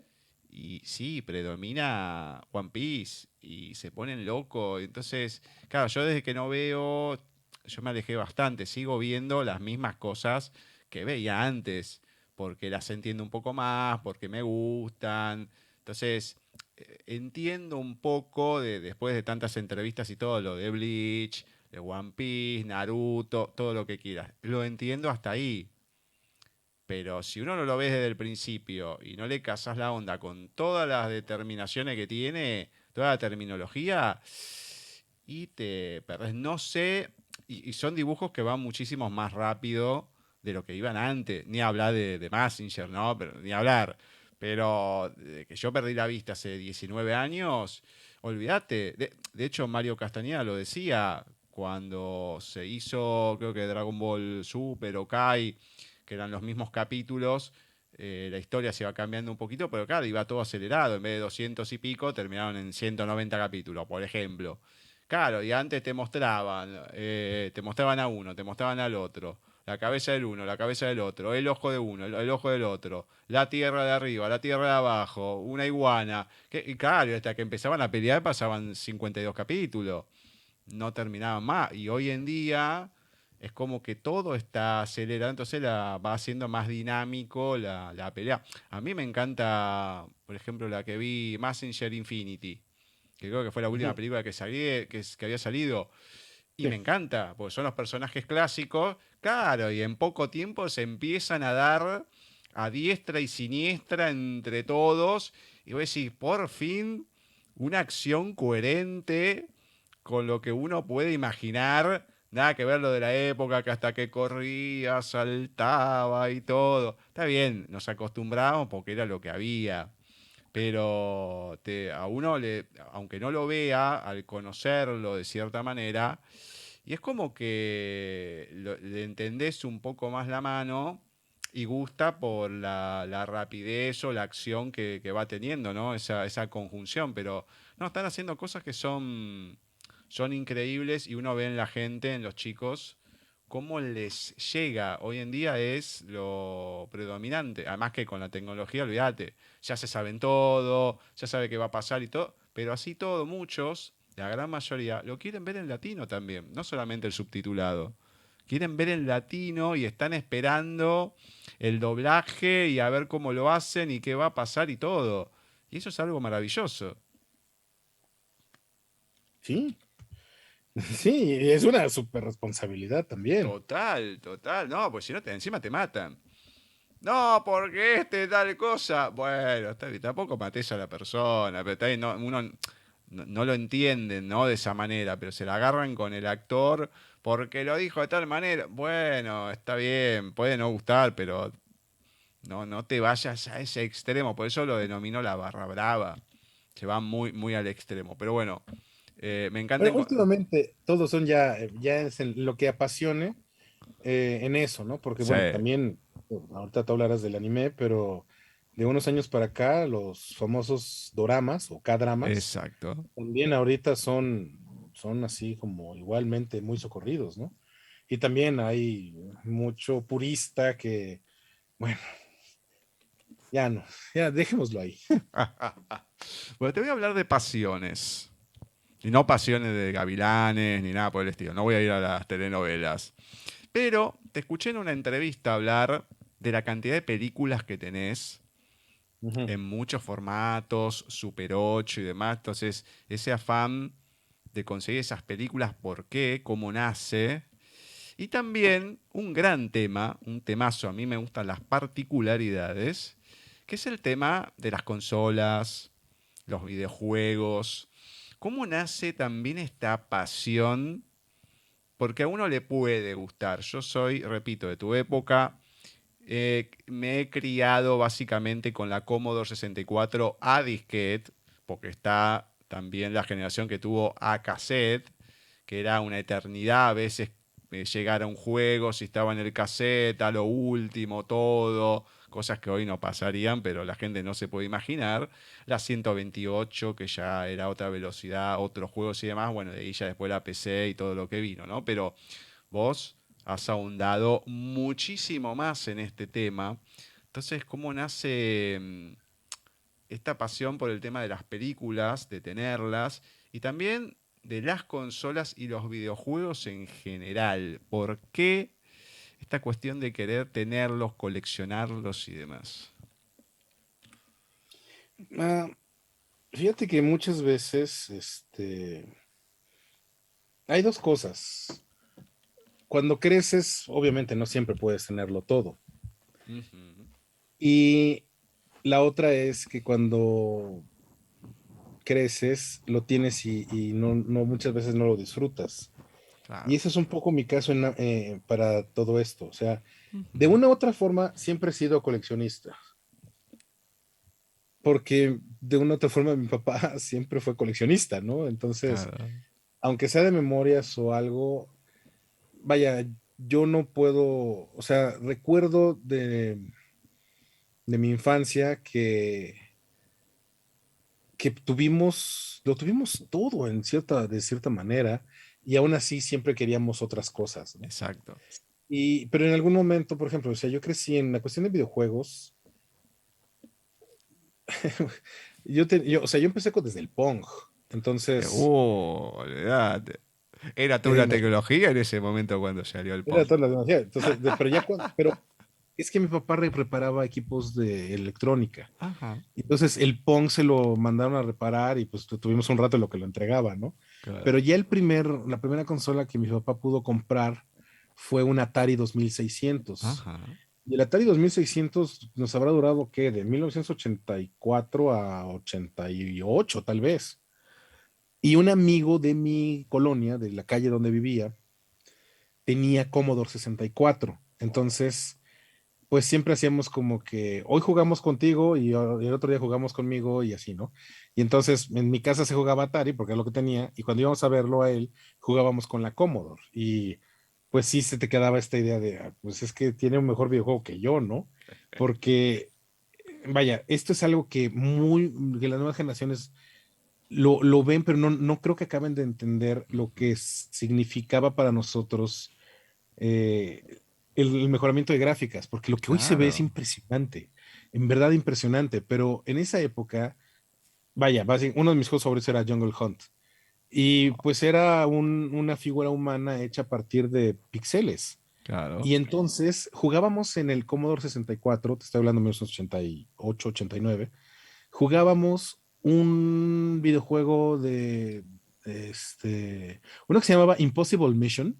Y sí, predomina One Piece y se ponen locos. Entonces, claro, yo desde que no veo, yo me alejé bastante. Sigo viendo las mismas cosas que veía antes, porque las entiendo un poco más, porque me gustan. Entonces, entiendo un poco después de tantas entrevistas y todo lo de Bleach, de One Piece, Naruto, todo lo que quieras. Lo entiendo hasta ahí. Pero si uno no lo ves desde el principio y no le cazas la onda con todas las determinaciones que tiene, toda la terminología, y te perdés. No sé, y son dibujos que van muchísimo más rápido de lo que iban antes. Ni hablar de Mazinger, ¿no? Pero, ni hablar. Pero de que yo perdí la vista hace 19 años, olvídate. De hecho, Mario Castañeda lo decía cuando se hizo, creo que Dragon Ball Super o Kai, que eran los mismos capítulos. La historia se iba cambiando un poquito, pero claro, iba todo acelerado. En vez de 200 y pico, terminaron en 190 capítulos, por ejemplo. Claro, y antes te mostraban a uno, te mostraban al otro. La cabeza del uno, la cabeza del otro, el ojo de uno, el ojo del otro, la tierra de arriba, la tierra de abajo, una iguana. Y claro, hasta que empezaban a pelear pasaban 52 capítulos, no terminaban más. Y hoy en día es como que todo está acelerado, entonces va haciendo más dinámico la pelea. A mí me encanta, por ejemplo, la que vi Messenger Infinity, que creo que fue la última Ujú. película que había salido. Y Sí. me encanta, porque son los personajes clásicos, claro, y en poco tiempo se empiezan a dar a diestra y siniestra entre todos. Y voy a decir, por fin, una acción coherente con lo que uno puede imaginar. Nada que ver lo de la época, que hasta que corría, saltaba y todo. Está bien, nos acostumbramos porque era lo que había. Pero a uno, aunque no lo vea, al conocerlo de cierta manera, y es como que le entendés un poco más la mano y gusta por la rapidez o la acción que va teniendo, ¿no? Esa conjunción. Pero no, están haciendo cosas que son increíbles y uno ve en la gente, en los chicos, cómo les llega. Hoy en día es lo predominante. Además que con la tecnología, olvídate, ya se saben todo, ya sabe qué va a pasar y todo. Pero así todo, muchos, la gran mayoría, lo quieren ver en latino también, no solamente el subtitulado. Quieren ver en latino y están esperando el doblaje y a ver cómo lo hacen y qué va a pasar y todo. Y eso es algo maravilloso. Sí, sí, es una super responsabilidad también. Total, total. No, pues si no, encima te matan. No, porque tal cosa. Bueno, está bien, tampoco mates a la persona, pero está bien, uno no lo entiende, ¿no? De esa manera, pero se la agarran con el actor porque lo dijo de tal manera. Bueno, está bien, puede no gustar, pero no te vayas a ese extremo. Por eso lo denominó la barra brava. Se va muy, muy al extremo. Pero bueno, me encanta. Bueno, últimamente todos son ya es en lo que apasione en eso, ¿no? Porque Sí, bueno, también, ahorita tú hablarás del anime, pero de unos años para acá, los famosos doramas o K-dramas, exacto. también ahorita son así como igualmente muy socorridos, ¿no? Y también hay mucho purista que, bueno, ya no, ya dejémoslo ahí. Bueno, te voy a hablar de pasiones. Y no pasiones de gavilanes ni nada por el estilo. No voy a ir a las telenovelas. Pero te escuché en una entrevista hablar de la cantidad de películas que tenés Ujú. en muchos formatos, Super 8 y demás. Entonces, ese afán de conseguir esas películas, por qué, cómo nace. Y también un gran tema, un temazo, a mí me gustan las particularidades, que es el tema de las consolas, los videojuegos. ¿Cómo nace también esta pasión? Porque a uno le puede gustar. Yo soy, repito, de tu época. Me he criado básicamente con la Commodore 64 a disquete, porque está también la generación que tuvo a cassette, que era una eternidad a veces llegar a un juego, si estaba en el cassette, a lo último, todo, cosas que hoy no pasarían, pero la gente no se puede imaginar. La 128, que ya era otra velocidad, otros juegos y demás, bueno, de ahí ya después la PC y todo lo que vino, ¿no? Pero vos has ahondado muchísimo más en este tema. Entonces, ¿cómo nace esta pasión por el tema de las películas, de tenerlas, y también de las consolas y los videojuegos en general? ¿Por qué esta cuestión de querer tenerlos, coleccionarlos y demás? Ah, fíjate que muchas veces, hay dos cosas. Cuando creces, obviamente no siempre puedes tenerlo todo. Ujú. Y la otra es que cuando creces, lo tienes y no, muchas veces no lo disfrutas. Y Claro. ese es un poco mi caso para todo esto. O sea, de Ujú. una u otra forma, siempre he sido coleccionista. Porque de una u otra forma mi papá siempre fue coleccionista, ¿no? Entonces, Claro. aunque sea de memorias o algo, vaya, yo no puedo, o sea, recuerdo de mi infancia que lo tuvimos todo de cierta manera, y aún así siempre queríamos otras cosas, ¿no? Exacto. Pero en algún momento, por ejemplo, o sea, yo crecí en la cuestión de videojuegos. O sea, yo empecé desde el Pong, entonces Olvídate. Era toda era, una imag- tecnología en ese momento cuando salió el era Pong. toda la tecnología. Entonces, pero es que mi papá reparaba equipos de electrónica. Ajá. Entonces el Pong se lo mandaron a reparar y pues tuvimos un rato en lo que lo entregaba, ¿no? Claro. Pero ya la primera consola que mi papá pudo comprar fue un Atari 2600. Ajá. Y el Atari 2600 nos habrá durado, ¿qué? De 1984 a 88, tal vez. Y un amigo de mi colonia, de la calle donde vivía, tenía Commodore 64. Entonces, pues siempre hacíamos como que hoy jugamos contigo y el otro día jugamos conmigo y así, ¿no? Y entonces en mi casa se jugaba Atari porque es lo que tenía, y cuando íbamos a verlo a él, jugábamos con la Commodore. Y pues sí se te quedaba esta idea de, pues es que tiene un mejor videojuego que yo, ¿no? Porque, vaya, esto es algo que las nuevas generaciones lo ven, pero no creo que acaben de entender lo que significaba para nosotros, el mejoramiento de gráficas, porque lo que hoy se ve es Claro. impresionante, en verdad impresionante, pero en esa época, vaya, uno de mis juegos favoritos era Jungle Hunt, y pues era una figura humana hecha a partir de píxeles. Claro. Y entonces jugábamos en el Commodore 64, te estoy hablando de 1988, 89, jugábamos un videojuego uno que se llamaba Impossible Mission,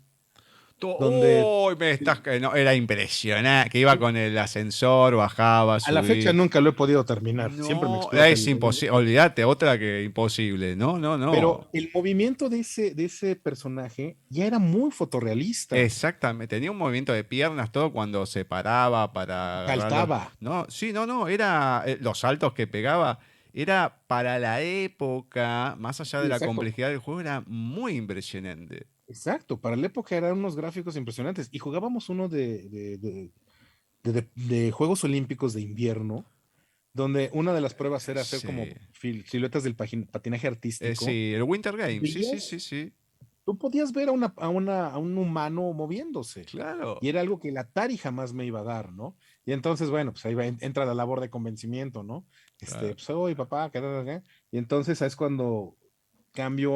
donde ¡Uy! No, era impresionante. Que iba con el ascensor, bajaba, a la fecha subía. nunca lo he podido terminar, siempre me No, explota es imposible. el- Olvídate, otra que imposible. No, no, no. Pero el movimiento de ese personaje ya era muy fotorrealista, Exactamente. Tenía un movimiento de piernas, todo cuando se paraba para agarrarlo. saltaba. No, sí, no, no. Era los saltos que pegaba. Era para la época, más allá de Sí, la exacto, complejidad del juego, era muy impresionante. exacto. Para la época eran unos gráficos impresionantes. Y jugábamos uno de Juegos Olímpicos de invierno, donde una de las pruebas era hacer Sí. como siluetas del patinaje artístico. Sí, el Winter Y Games. Sí, sí, sí, veías, sí. tú podías ver a un humano moviéndose. Claro. Y era algo que el Atari jamás me iba a dar, ¿no? Y entonces, bueno, pues ahí entra la labor de convencimiento, ¿no? Claro. Pues, oye, papá, qué. Y entonces es cuando cambio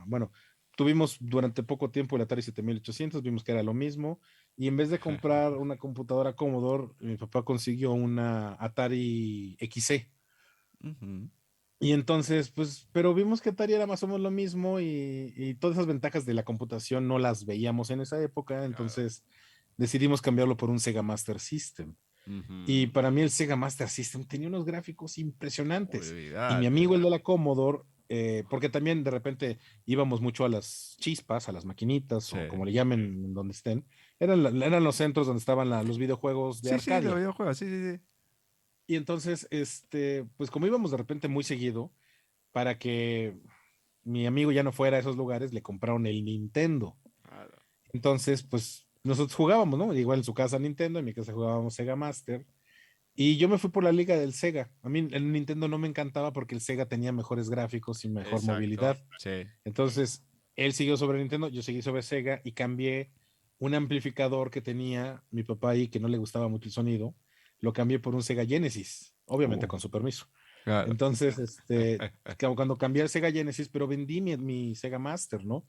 bueno, tuvimos durante poco tiempo el Atari 7800, vimos que era lo mismo. Y en vez de comprar una computadora Commodore, mi papá consiguió una Atari XC. Ujú. Y entonces, pues, pero vimos que Atari era más o menos lo mismo y todas esas ventajas de la computación no las veíamos en esa época, Claro. entonces decidimos cambiarlo por un Sega Master System. Y Ujú. para mí el Sega Master System tenía unos gráficos impresionantes. Y mi Olvídate. amigo, el de la Commodore, porque también de repente íbamos mucho a las chispas, a las maquinitas Sí. o como le llamen donde estén, eran los centros donde estaban los videojuegos de Sí, sí, los Arcadia. videojuegos, sí, sí, sí. Y entonces, pues como íbamos de repente muy seguido, para que mi amigo ya no fuera a esos lugares, le compraron el Nintendo. Claro. Entonces, pues nosotros jugábamos, ¿no? Igual en su casa Nintendo, en mi casa jugábamos Sega Master. Y yo me fui por la liga del Sega. A mí el Nintendo no me encantaba porque el Sega tenía mejores gráficos y mejor Exacto. movilidad. Sí. Entonces, él siguió sobre Nintendo, yo seguí sobre Sega y cambié un amplificador que tenía mi papá ahí que no le gustaba mucho el sonido. Lo cambié por un Sega Genesis, obviamente Uh, con su permiso. claro. Entonces, cuando cambié el Sega Genesis, pero vendí mi Sega Master, ¿no?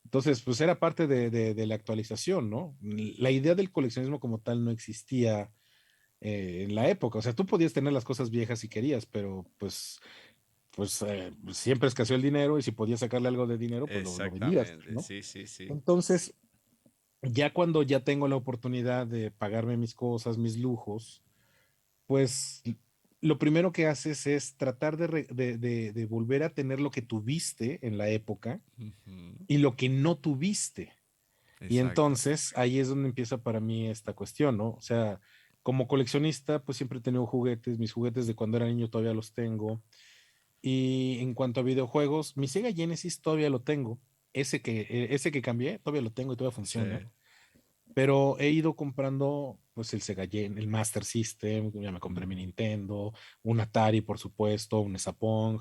Entonces, pues era parte de la actualización, ¿no? La idea del coleccionismo como tal no existía en la época. O sea, tú podías tener las cosas viejas si querías, pero pues siempre escaseó el dinero y si podías sacarle algo de dinero, pues lo vendías, Exactamente. ¿no? Sí, sí, sí. Entonces, ya cuando ya tengo la oportunidad de pagarme mis cosas, mis lujos, pues lo primero que haces es tratar de volver a tener lo que tuviste en la época Ujú. y lo que no tuviste. Y Exacto. entonces ahí es donde empieza para mí esta cuestión, ¿no? O sea, como coleccionista, pues siempre he tenido juguetes, mis juguetes de cuando era niño todavía los tengo. Y en cuanto a videojuegos, mi Sega Genesis todavía lo tengo. Ese que cambié, todavía lo tengo y todavía Sí. funciona. Pero he ido comprando, pues, el el Master System, ya me compré mi Ujú. Nintendo, un Atari, por supuesto, un Sapong,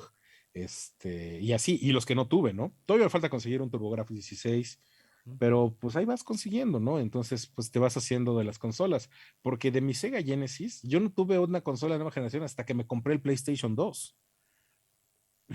y así, y los que no tuve, ¿no? Todavía me falta conseguir un TurboGrafx 16, Ujú. pero pues ahí vas consiguiendo, ¿no? Entonces, pues te vas haciendo de las consolas, porque de mi Sega Genesis, yo no tuve una consola de nueva generación hasta que me compré el PlayStation 2.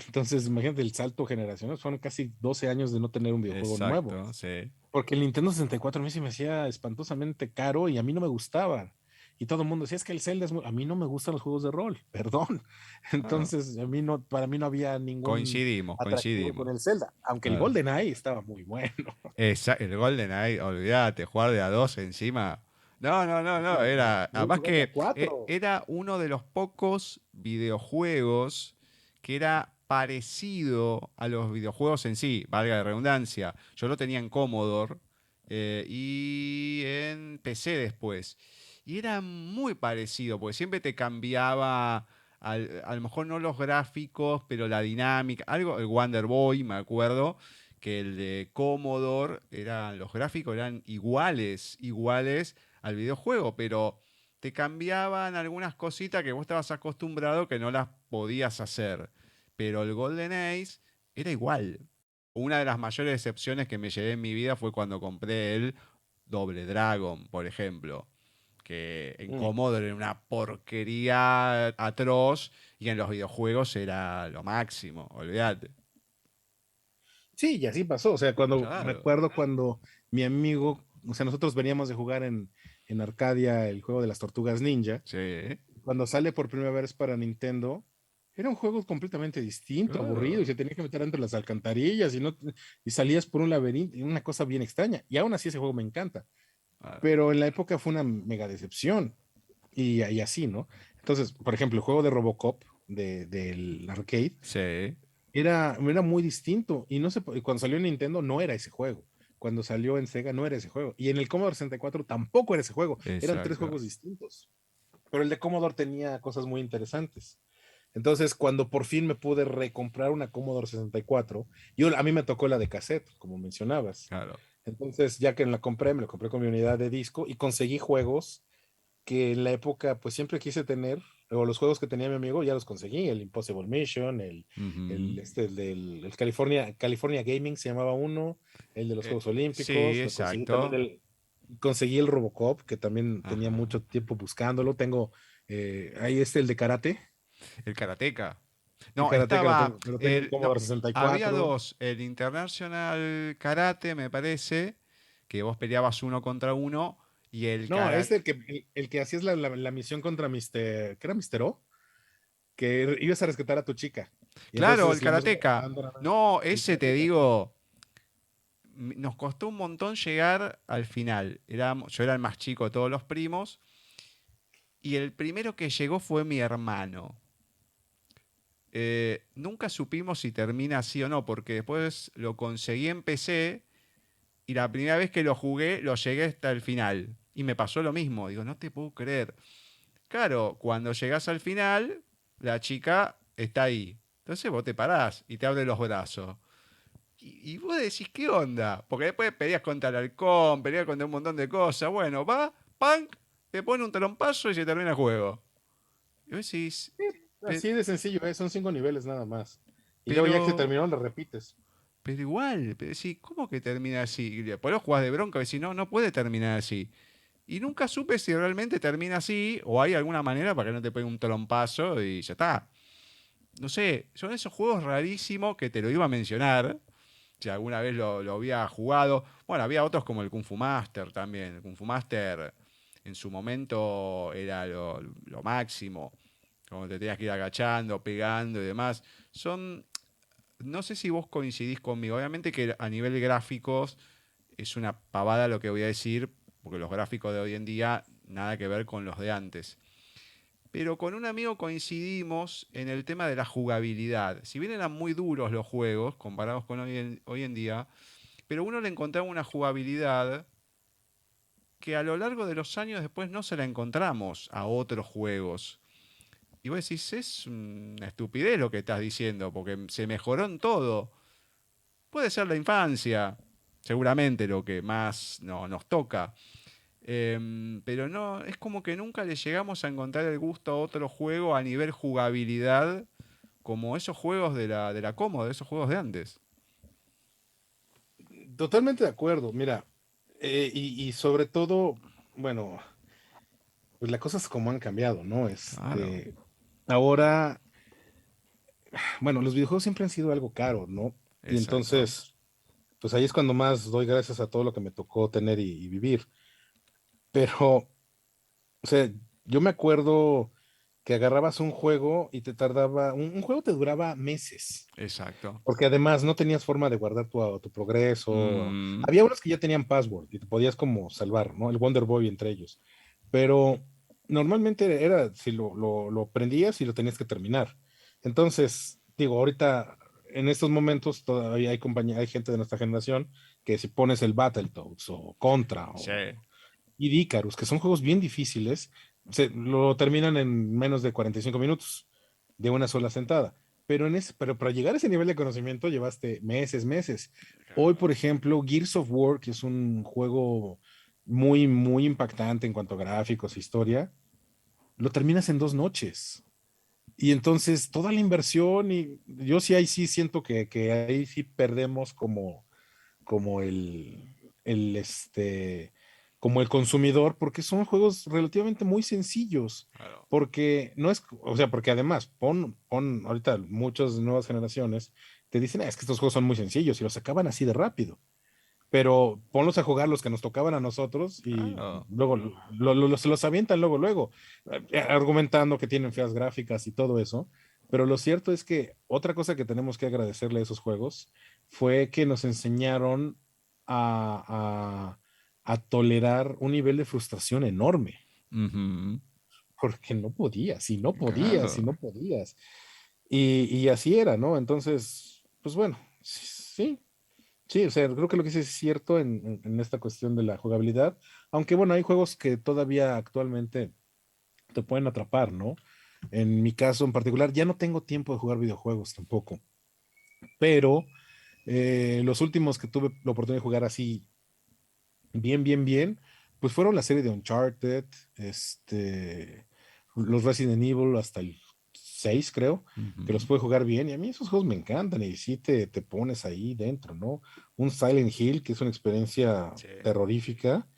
Entonces, imagínate el salto generacional, fueron casi 12 años de no tener un videojuego nuevo, Exacto. Sí. porque el Nintendo 64 a mí se me hacía espantosamente caro y a mí no me gustaba. Y todo el mundo decía, es que el Zelda es muy... A mí no me gustan los juegos de rol, perdón. Claro. Entonces, a mí no, para mí no había ningún Coincidimos, atractivo con coincidimos. el Zelda, aunque el Claro. GoldenEye estaba muy bueno. El GoldenEye, olvídate, jugar de a dos encima. No, no, no, no. Era. Además No, de a que cuatro. era uno de los pocos videojuegos que era parecido a los videojuegos en sí, valga la redundancia. Yo lo tenía en Commodore y en PC después. Y era muy parecido, porque siempre te cambiaba. A lo mejor no los gráficos, pero la dinámica. Algo, el Wonder Boy, me acuerdo que el de Commodore los gráficos eran iguales, iguales al videojuego, pero te cambiaban algunas cositas que vos estabas acostumbrado que no las podías hacer. Pero el Golden Ace era igual. Una de las mayores decepciones que me llevé en mi vida fue cuando compré el Doble Dragon, por ejemplo. Que en Mm. Commodore era una porquería atroz y en los videojuegos era lo máximo, olvídate. Sí, y así pasó. O sea, cuando me Claro. acuerdo cuando mi amigo, o sea, nosotros veníamos de jugar en Arcadia el juego de las Tortugas Ninja. Sí. Cuando sale por primera vez para Nintendo, era un juego completamente distinto, aburrido, y Claro. se tenía que meter entre las alcantarillas y, no, y salías por un laberinto, y una cosa bien extraña. Y aún así ese juego me encanta. Claro. Pero en la época fue una mega decepción. Y así, ¿no? Entonces, por ejemplo, el juego de Robocop del arcade Sí. era muy distinto. Y no sé, cuando salió en Nintendo no era ese juego. Cuando salió en Sega no era ese juego. Y en el Commodore 64 tampoco era ese juego. Eran tres Exacto. juegos distintos. Pero el de Commodore tenía cosas muy interesantes. Entonces, cuando por fin me pude recomprar una Commodore 64, a mí me tocó la de cassette, como mencionabas. Claro. Entonces, ya que la compré, me la compré con mi unidad de disco y conseguí juegos que en la época pues siempre quise tener, o los juegos que tenía mi amigo ya los conseguí, el Impossible Mission, Ujú. el California Gaming se llamaba uno, el de los Juegos Sí, Olímpicos, lo conseguí también exacto. conseguí el Robocop, que también tenía Ajá. mucho tiempo buscándolo, tengo, ahí el de karate, El Karateka. el No, karate que estaba. lo tengo en No, Commodore sesenta y había cuatro dos. El International Karate, me parece, que vos peleabas uno contra uno, y el No, karate. el que hacías la misión contra Mr. ¿Qué era Mr. O? Que ibas a rescatar a tu chica. Y Claro, el entonces íbamos karateka. avanzando, No, el ese te karateka. digo, nos costó un montón llegar al final. Yo era el más chico de todos los primos y el primero que llegó fue mi hermano. Nunca supimos si termina así o no, porque después lo conseguí en PC y la primera vez que lo jugué, lo llegué hasta el final. Y me pasó lo mismo. Digo, no te puedo creer. Claro, cuando llegás al final, la chica está ahí. Entonces vos te parás y te abre los brazos. Y vos decís, ¿qué onda? Porque después peleas contra el halcón, peleas contra un montón de cosas. Bueno, va, punk, te pone un trompazo y se termina el juego. Y vos decís, Así de sencillo, son 5 niveles nada más. Y luego ya que se pero, terminó, lo repites. pero igual, pero decís, ¿cómo que termina así? Y después lo jugás de bronca y decís, no, no puede terminar así. Y nunca supe si realmente termina así o hay alguna manera para que no te pegue un trompazo y ya está. No sé, son esos juegos rarísimos que te lo iba a mencionar. Si alguna vez lo había jugado. Bueno, había otros como el Kung Fu Master también. El Kung Fu Master en su momento era lo máximo. Como te tenías que ir agachando, pegando y demás. Son. No sé si vos coincidís conmigo. Obviamente que a nivel gráficos es una pavada lo que voy a decir, porque los gráficos de hoy en día nada que ver con los de antes. Pero con un amigo coincidimos en el tema de la jugabilidad. Si bien eran muy duros los juegos comparados con hoy en día, pero uno le encontraba una jugabilidad que a lo largo de los años después no se la encontramos a otros juegos. Y vos decís, es una estupidez lo que estás diciendo, porque se mejoró en todo. Puede ser la infancia, seguramente lo que más nos toca. Pero no, es como que nunca le llegamos a encontrar el gusto a otro juego a nivel jugabilidad como esos juegos de la cómoda, esos juegos de antes. Totalmente de acuerdo. Mira, y sobre todo, bueno, pues las cosas como han cambiado, ¿no? Claro, Ahora, bueno, los videojuegos siempre han sido algo caro, ¿no? Y exacto. entonces, pues ahí es cuando más doy gracias a todo lo que me tocó tener y vivir. Pero, o sea, yo me acuerdo que agarrabas un juego y te tardaba, un juego te duraba meses. Exacto. Porque además no tenías forma de guardar tu progreso. Mm, Había unos que ya tenían password y te podías como salvar, ¿no? El Wonder Boy entre ellos. Pero normalmente era si lo prendías y lo tenías que terminar. Entonces, digo, ahorita en estos momentos todavía hay compañía, hay gente de nuestra generación que si pones el Battletoads o Contra sí, o Kid Icarus, que son juegos bien difíciles, lo terminan en menos de 45 minutos de una sola sentada. Pero para llegar a ese nivel de conocimiento llevaste meses, meses. Hoy, por ejemplo, Gears of War, que es un juego muy, muy impactante en cuanto a gráficos, historia, lo terminas en 2 noches. Y entonces toda la inversión, y yo sí ahí sí siento que ahí sí perdemos como el como el consumidor, porque son juegos relativamente muy sencillos, claro. porque no es, o sea, porque además, pon ahorita muchas nuevas generaciones te dicen, "Ah, es que estos juegos son muy sencillos y los acaban así de rápido, pero ponlos a jugar los que nos tocaban a nosotros y Claro. luego se los avientan luego, argumentando que tienen feas gráficas y todo eso. Pero lo cierto es que otra cosa que tenemos que agradecerle a esos juegos fue que nos enseñaron a tolerar un nivel de frustración enorme, Ujú, porque no podías, y no podías, y claro. no podías. Y así era, ¿no? Entonces, pues bueno, sí, sí, o sea, creo que lo que dices es cierto en esta cuestión de la jugabilidad, aunque bueno, hay juegos que todavía actualmente te pueden atrapar, ¿no? En mi caso en particular, ya no tengo tiempo de jugar videojuegos tampoco, pero los últimos que tuve la oportunidad de jugar así bien, pues fueron la serie de Uncharted, los Resident Evil hasta el 6 creo, que los Ujú, pude jugar bien, y a mí esos juegos me encantan, y sí te pones ahí dentro, ¿no? Un Silent Hill, que es una experiencia sí, terrorífica,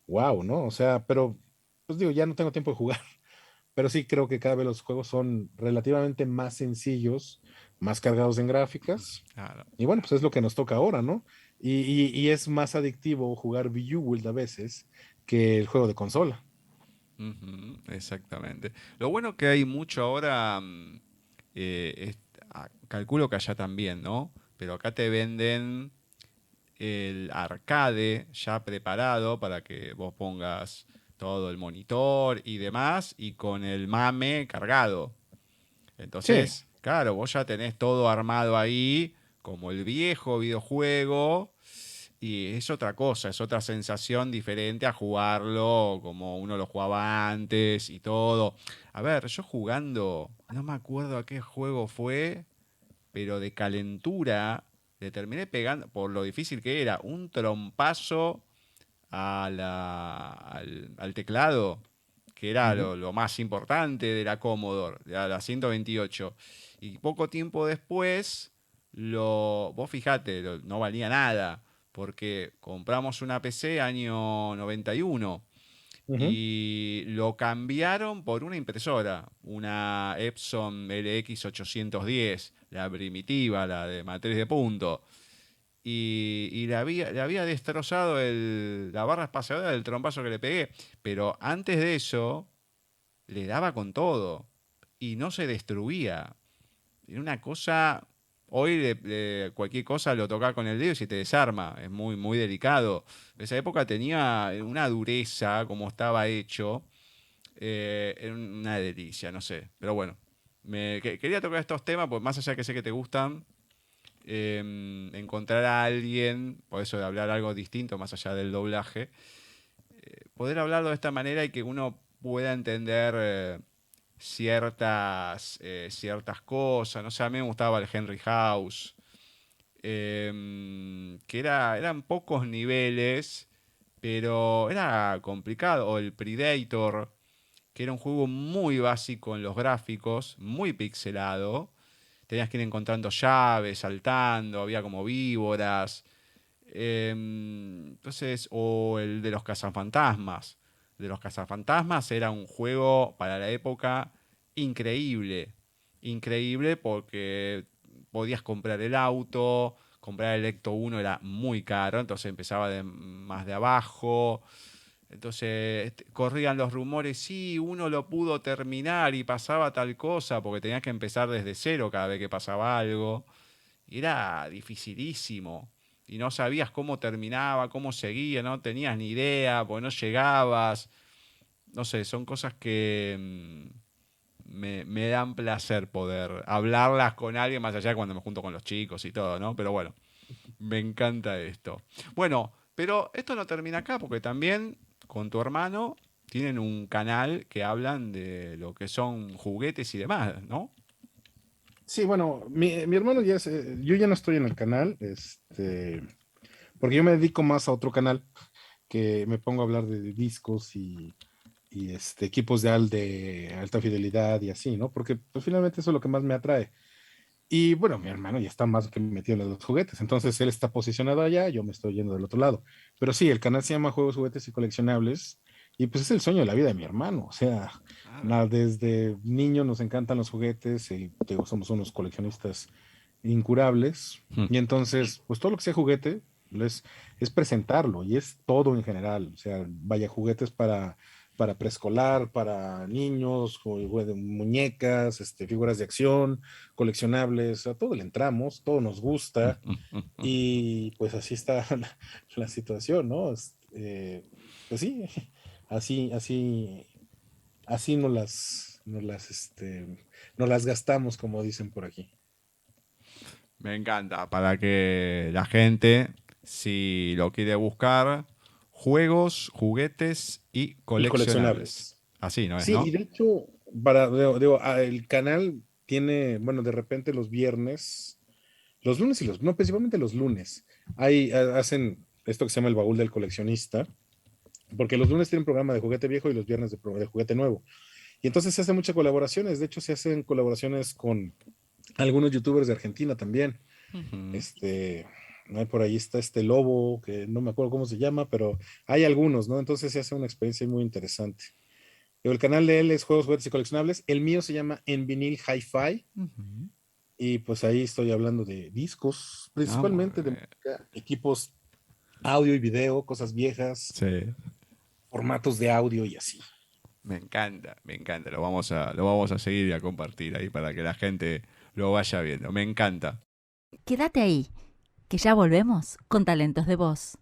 wow, ¿no? O sea, pero, pues digo, ya no tengo tiempo de jugar, pero sí creo que cada vez los juegos son relativamente más sencillos, más cargados en gráficas, claro. y bueno, pues es lo que nos toca ahora, ¿no? Y es más adictivo jugar Bejeweled a veces que el juego de consola. Ujú, exactamente. Lo bueno que hay mucho ahora, calculo que allá también, ¿no? Pero acá te venden el arcade ya preparado para que vos pongas todo el monitor y demás, y con el mame cargado. Sí, Entonces, claro, vos ya tenés todo armado ahí, como el viejo videojuego, y es otra cosa, es otra sensación diferente a jugarlo como uno lo jugaba antes y todo. A ver, yo jugando, no me acuerdo a qué juego fue, pero de calentura le terminé pegando, por lo difícil que era, un trompazo al teclado, que era ujú, lo más importante de la Commodore, de la 128. Y poco tiempo después, vos fijate, no valía nada, porque compramos una PC año 91 ujú. y lo cambiaron por una impresora, una Epson LX810, la primitiva, la de matriz de punto. Y le había destrozado la barra espaciadora del trompazo que le pegué. Pero antes de eso, le daba con todo. Y no se destruía. Era una cosa. Hoy cualquier cosa lo toca con el dedo y se te desarma. Es muy, muy delicado. En esa época tenía una dureza, como estaba hecho. Era una delicia, no sé. Pero bueno, quería tocar estos temas, porque más allá que sé que te gustan, encontrar a alguien, por eso de hablar algo distinto más allá del doblaje, poder hablarlo de esta manera y que uno pueda entender ciertas cosas. No sé, a mí me gustaba el Henry House, que eran pocos niveles, pero era complicado. O el Predator, que era un juego muy básico en los gráficos, muy pixelado. Tenías que ir encontrando llaves, saltando, había como víboras. Entonces, o el de los cazafantasmas. De los cazafantasmas era un juego para la época increíble. Increíble porque podías comprar el auto, comprar el Ecto 1 era muy caro, entonces empezaba más de abajo. Entonces corrían los rumores, sí, uno lo pudo terminar y pasaba tal cosa, porque tenías que empezar desde cero cada vez que pasaba algo. Y era dificilísimo. Y no sabías cómo terminaba, cómo seguía, no tenías ni idea, porque no llegabas. No sé, son cosas que me dan placer poder hablarlas con alguien, más allá de cuando me junto con los chicos y todo, ¿no? Pero bueno, me encanta esto. Bueno, pero esto no termina acá, porque también con tu hermano tienen un canal que hablan de lo que son juguetes y demás, ¿no? Sí, bueno, mi hermano yo ya no estoy en el canal, porque yo me dedico más a otro canal que me pongo a hablar de discos y equipos de alta fidelidad y así, ¿no? Porque pues, finalmente eso es lo que más me atrae. Y bueno, mi hermano ya está más que metido en los juguetes, entonces él está posicionado allá, yo me estoy yendo del otro lado. Pero sí, el canal se llama Juegos, Juguetes y Coleccionables y pues es el sueño de la vida de mi hermano, o sea, Claro. desde niño nos encantan los juguetes y te digo, somos unos coleccionistas incurables y entonces pues todo lo que sea juguete es presentarlo y es todo en general, o sea, vaya juguetes para preescolar, para niños, muñecas, figuras de acción, coleccionables, a todo le entramos, todo nos gusta y pues así está la situación, ¿no? Pues sí, así, así nos las gastamos, como dicen por aquí. Me encanta, para que la gente, si lo quiere buscar, juegos, juguetes y Y coleccionables. coleccionables. Así, ¿no es, Sí, y no? de hecho, el canal tiene, bueno, de repente los viernes, los lunes no, principalmente los lunes, hacen esto que se llama el baúl del coleccionista, porque los lunes tienen programa de juguete viejo y los viernes de juguete nuevo. Y entonces se hacen muchas colaboraciones, de hecho se hacen colaboraciones con algunos youtubers de Argentina también. Ujú. Este, por ahí está este Lobo, que no me acuerdo cómo se llama, pero hay algunos, ¿no? Entonces se hace una experiencia muy interesante. El canal de él es Juegos, Juguetes y Coleccionables. El mío se llama En Vinil Hi-Fi. Ujú. Y pues ahí estoy hablando de discos, Ah, muy principalmente de bien. música, equipos, audio y video, cosas viejas, Sí, formatos de audio y así. me encanta, me encanta. Lo vamos a seguir y a compartir ahí para que la gente lo vaya viendo. Me encanta. Quédate ahí, que ya volvemos con Talentos de Voz.